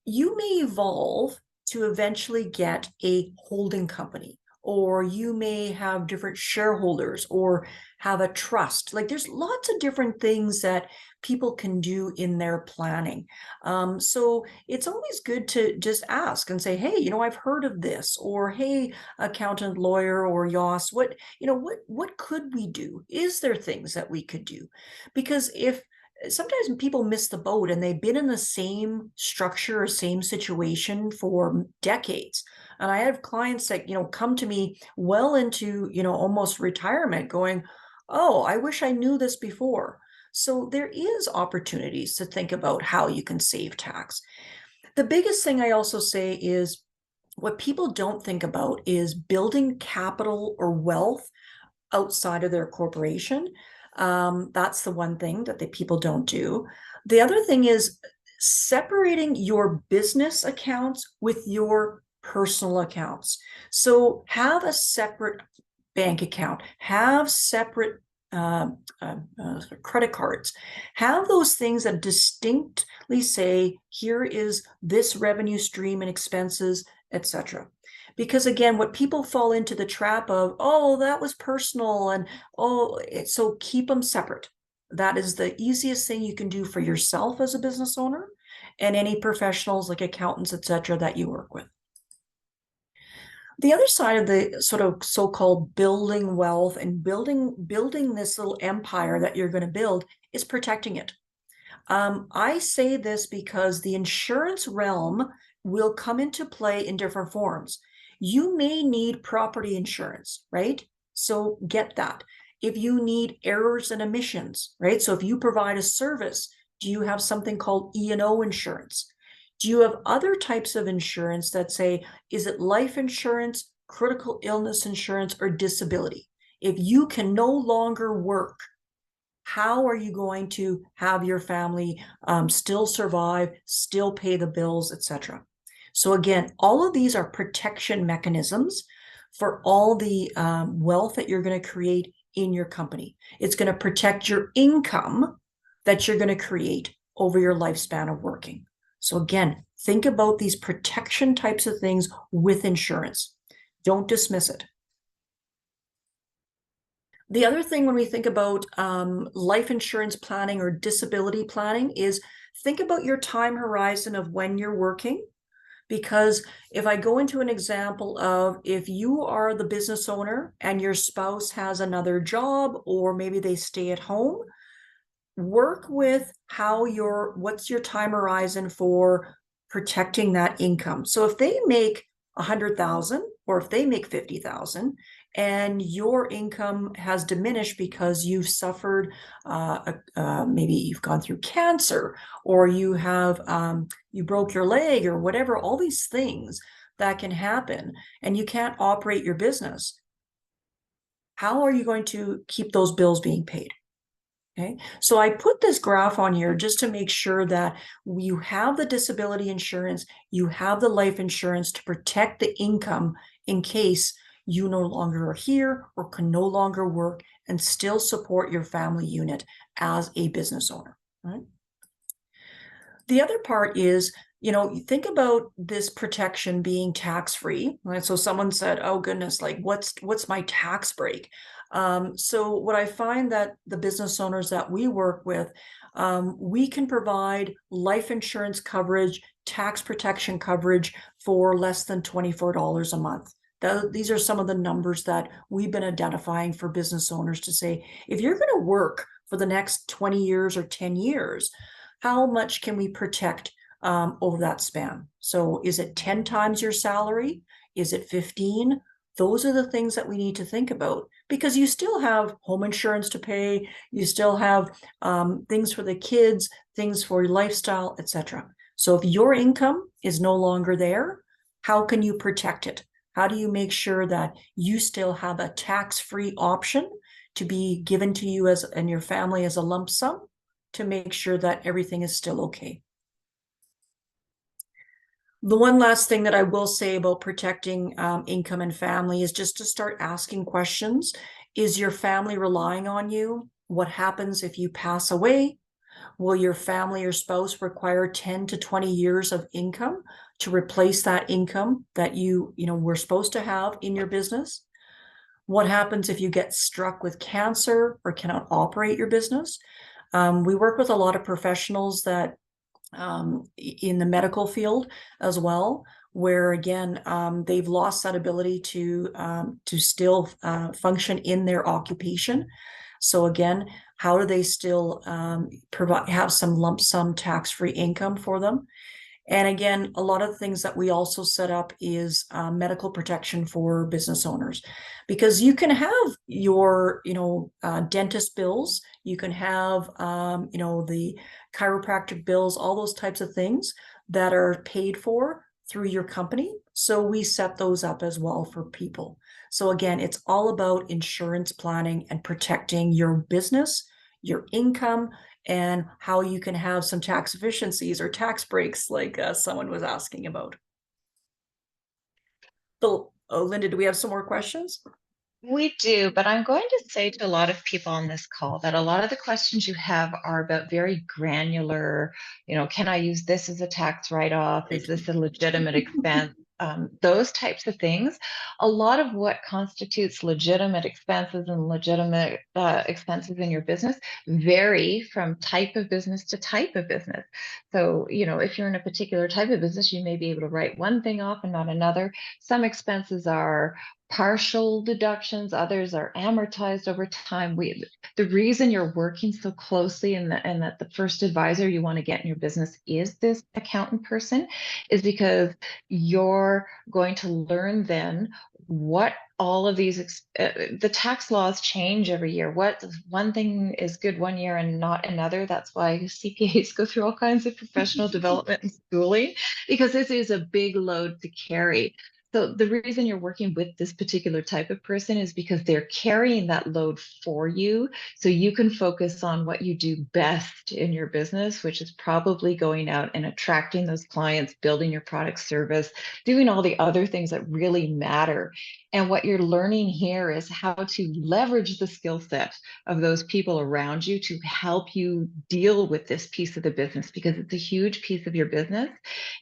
you may evolve to eventually get a holding company, or you may have different shareholders or have a trust. Like there's lots of different things that people can do in their planning. So it's always good to just ask and say, hey, I've heard of this, or hey, accountant, lawyer, or Yoss, what could we do? Is there things that we could do? Because if sometimes people miss the boat and they've been in the same structure or same situation for decades. And I have clients that, come to me well into, almost retirement going, oh, I wish I knew this before. So there is opportunities to think about how you can save tax. The biggest thing I also say is what people don't think about is building capital or wealth outside of their corporation. That's the one thing that the people don't do. The other thing is separating your business accounts with your personal accounts. So have a separate bank account, have separate credit cards, have those things that distinctly say, here is this revenue stream and expenses, etc. Because again, what people fall into the trap of, oh, that was personal, and so keep them separate. That is the easiest thing you can do for yourself as a business owner and any professionals like accountants, etc., that you work with. The other side of the sort of so-called building wealth and building this little empire that you're going to build is protecting it. I say this because the insurance realm will come into play in different forms. You may need property insurance, right? So get that. If you need errors and omissions, right? So if you provide a service, do you have something called E&O insurance? Do you have other types of insurance that say, is it life insurance, critical illness insurance, or disability? If you can no longer work, how are you going to have your family still survive, still pay the bills, etc.? So again, all of these are protection mechanisms for all the wealth that you're going to create in your company. It's going to protect your income that you're going to create over your lifespan of working. So again, think about these protection types of things with insurance. Don't dismiss it. The other thing when we think about life insurance planning or disability planning is think about your time horizon of when you're working. Because if I go into an example of if you are the business owner and your spouse has another job or maybe they stay at home, work with what's your time horizon for protecting that income. So if they make 100,000 or if they make 50,000 and your income has diminished because you've suffered, maybe you've gone through cancer or you broke your leg or whatever, all these things that can happen and you can't operate your business, how are you going to keep those bills being paid? Okay, so I put this graph on here just to make sure that you have the disability insurance, you have the life insurance to protect the income in case you no longer are here or can no longer work and still support your family unit as a business owner, right? The other part is, you think about this protection being tax-free, right? So someone said, oh goodness, like what's my tax break? So what I find that the business owners that we work with, we can provide life insurance coverage, tax protection coverage for less than $24 a month. These are some of the numbers that we've been identifying for business owners to say, if you're going to work for the next 20 years or 10 years, how much can we protect over that span? So is it 10 times your salary? Is it 15? Those are the things that we need to think about because you still have home insurance to pay. You still have things for the kids, things for your lifestyle, etc. So if your income is no longer there, how can you protect it? How do you make sure that you still have a tax-free option to be given to you and your family as a lump sum to make sure that everything is still okay? The one last thing that I will say about protecting income and family is just to start asking questions. Is your family relying on you? What happens if you pass away? Will your family or spouse require 10 to 20 years of income to replace that income that you were supposed to have in your business? What happens if you get struck with cancer or cannot operate your business? We work with a lot of professionals that in the medical field as well, where again, they've lost that ability to still function in their occupation. So again, how do they still have some lump sum tax-free income for them? And again, a lot of the things that we also set up is medical protection for business owners, because you can have your, dentist bills, you can have, the chiropractic bills, all those types of things that are paid for through your company. So we set those up as well for people. So again, it's all about insurance planning and protecting your business, your income, and how you can have some tax efficiencies or tax breaks like someone was asking about. So, Linda, do we have some more questions? We do, but I'm going to say to a lot of people on this call that a lot of the questions you have are about very granular, can I use this as a tax write-off? Is this a legitimate expense? Those types of things. A lot of what constitutes legitimate expenses and legitimate expenses in your business vary from type of business to type of business. So, if you're in a particular type of business, you may be able to write one thing off and not another. Some expenses are partial deductions, others are amortized over time. The reason you're working so closely and that the first advisor you want to get in your business is this accountant person is because you're going to learn then what all of these the tax laws change every year. What one thing is good one year and not another. That's why CPAs go through all kinds of professional development and schooling, because this is a big load to carry. So the reason you're working with this particular type of person is because they're carrying that load for you, so you can focus on what you do best in your business, which is probably going out and attracting those clients, building your product service, doing all the other things that really matter. And what you're learning here is how to leverage the skill set of those people around you to help you deal with this piece of the business, because it's a huge piece of your business.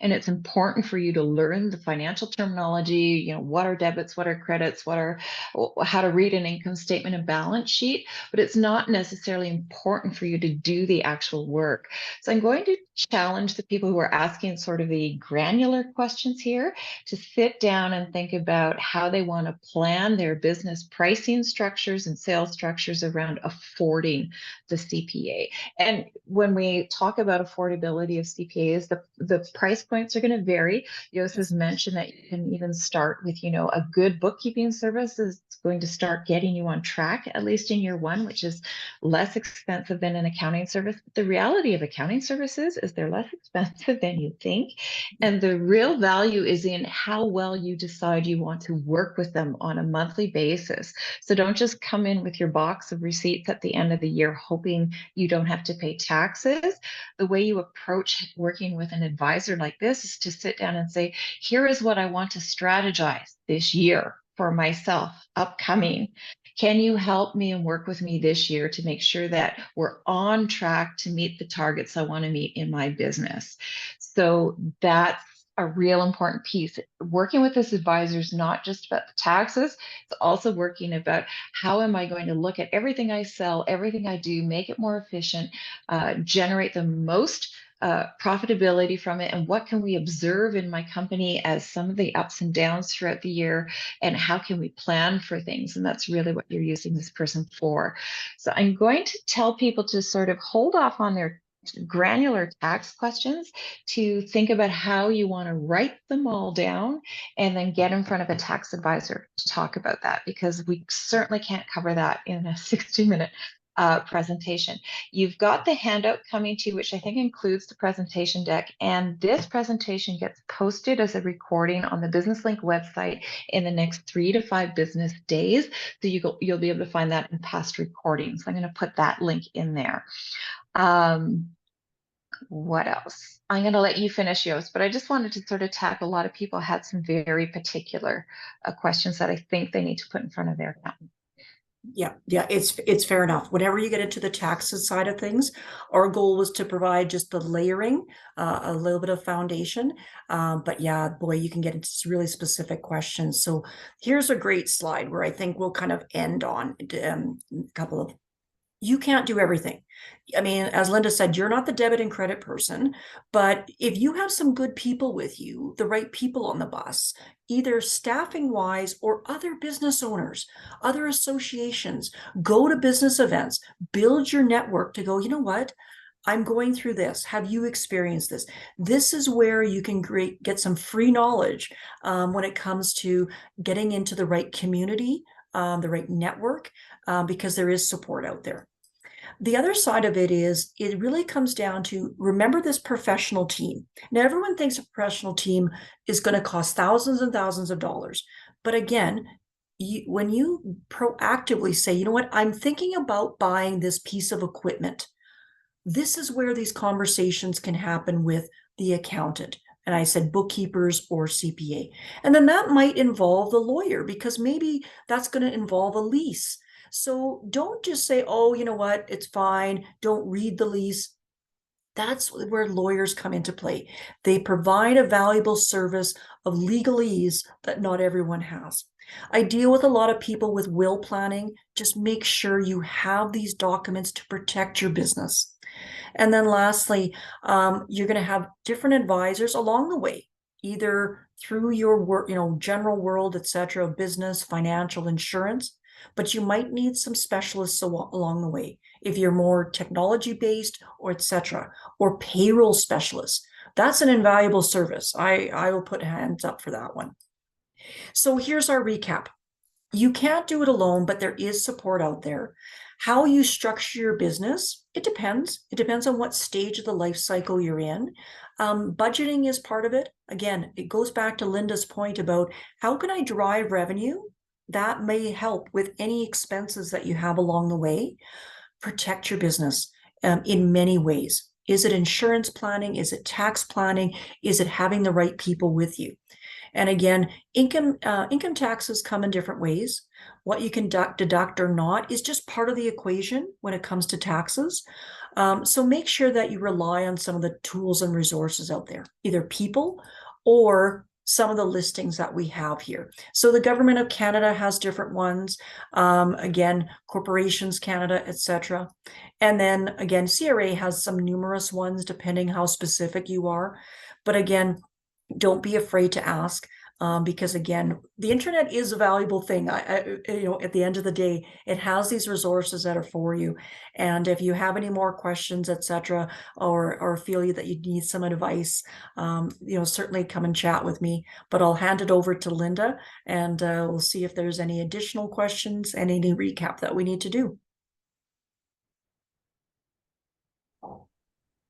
And it's important for you to learn the financial terminology, what are debits, what are credits, how to read an income statement and balance sheet, but it's not necessarily important for you to do the actual work. So I'm going to challenge the people who are asking sort of the granular questions here to sit down and think about how they want to plan their business pricing structures and sales structures around affording the CPA. And when we talk about affordability of CPAs, the price points are going to vary. Yos has mentioned that you can even start with, a good bookkeeping service is going to start getting you on track, at least in year one, which is less expensive than an accounting service. But the reality of accounting services is they're less expensive than you think. And the real value is in how well you decide you want to work with them on a monthly basis. So don't just come in with your box of receipts at the end of the year hoping you don't have to pay taxes. The way you approach working with an advisor like this is to sit down and say, here is what I want to strategize this year for myself, upcoming. Can you help me and work with me this year to make sure that we're on track to meet the targets I want to meet in my business? So that's a real important piece. Working with this advisor is not just about the taxes, it's also working about how am I going to look at everything I sell, everything I do, make it more efficient, generate the most profitability from it, and what can we observe in my company as some of the ups and downs throughout the year, and how can we plan for things. And that's really what you're using this person for. So I'm going to tell people to sort of hold off on their granular tax questions, to think about how you want to write them all down and then get in front of a tax advisor to talk about that, because we certainly can't cover that in a 60-minute presentation. You've got the handout coming to you, which I think includes the presentation deck, and this presentation gets posted as a recording on the Business Link website in the next 3 to 5 business days. So you'll be able to find that in past recordings. I'm going to put that link in there. What else? I'm going to let you finish, Yost, but I just wanted to sort of tackle, a lot of people had some very particular questions that I think they need to put in front of their accountant. Yeah, it's fair enough. Whenever you get into the taxes side of things, our goal was to provide just the layering, a little bit of foundation. But yeah, boy, you can get into really specific questions. So here's a great slide where I think we'll kind of end on a couple of. You can't do everything. I mean, as Linda said, you're not the debit and credit person, but if you have some good people with you, the right people on the bus, either staffing wise or other business owners, other associations, go to business events, build your network to go, you know what? I'm going through this. Have you experienced this? This is where you can get some free knowledge when it comes to getting into the right community, the right network, because there is support out there. The other side of it is, it really comes down to, remember this professional team. Now, everyone thinks a professional team is going to cost thousands and thousands of dollars. But again, when you proactively say, you know what, I'm thinking about buying this piece of equipment, this is where these conversations can happen with the accountant. And I said bookkeepers or CPA. And then that might involve the lawyer, because maybe that's going to involve a lease. So don't just say, oh, you know what, it's fine, don't read the lease. That's where lawyers come into play. They provide a valuable service of legalese that not everyone has. I deal with a lot of people with will planning. Just make sure you have these documents to protect your business. And then lastly, you're going to have different advisors along the way, either through your work, general world, etc., business, financial, insurance, but you might need some specialists along the way. If you're more technology based or etc., or payroll specialists, that's an invaluable service. I will put hands up for that one. So here's our recap. You can't do it alone, but there is support out there. How you structure your business, it depends. It depends on what stage of the life cycle you're in. Budgeting is part of it. Again, it goes back to Linda's point about how can I drive revenue? That may help with any expenses that you have along the way. Protect your business in many ways. Is it insurance planning? Is it tax planning? Is it having the right people with you? And again, income taxes come in different ways. What you can deduct or not is just part of the equation when it comes to taxes. So make sure that you rely on some of the tools and resources out there, either people or some of the listings that we have here. So the Government of Canada has different ones. Again, Corporations Canada, etc. And then again, CRA has some numerous ones depending how specific you are. But again, don't be afraid to ask, because again, the internet is a valuable thing. At the end of the day, it has these resources that are for you. And if you have any more questions, etc., or feel that you need some advice, certainly come and chat with me. But I'll hand it over to Linda, and we'll see if there's any additional questions and any recap that we need to do.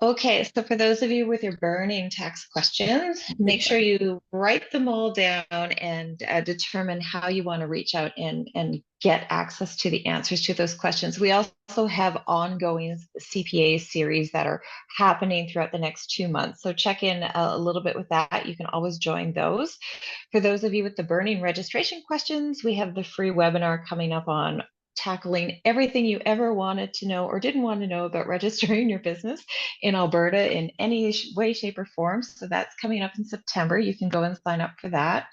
Okay, so for those of you with your burning tax questions, make sure you write them all down and determine how you want to reach out and get access to the answers to those questions. We also have ongoing CPA series that are happening throughout the next 2 months. So check in a little bit with that. You can always join those. For those of you with the burning registration questions, we have the free webinar coming up on tackling everything you ever wanted to know or didn't want to know about registering your business in Alberta in any way, shape, or form. So that's coming up in September. You can go and sign up for that.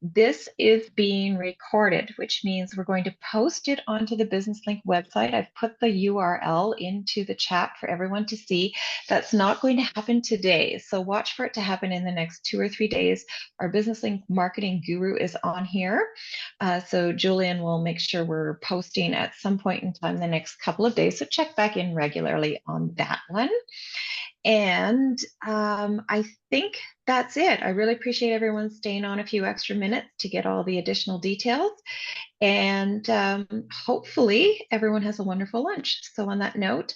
This is being recorded, which means we're going to post it onto the Business Link website. I've put the URL into the chat for everyone to see. That's not going to happen today. So watch for it to happen in the next 2 or 3 days. Our Business Link marketing guru is on here. So Julian will make sure we're posting at some point in time the next couple of days. So check back in regularly on that one. And I think that's it. I really appreciate everyone staying on a few extra minutes to get all the additional details. And hopefully everyone has a wonderful lunch. So on that note,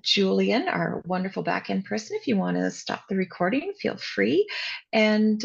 Julian, our wonderful back-end person, if you want to stop the recording, feel free. And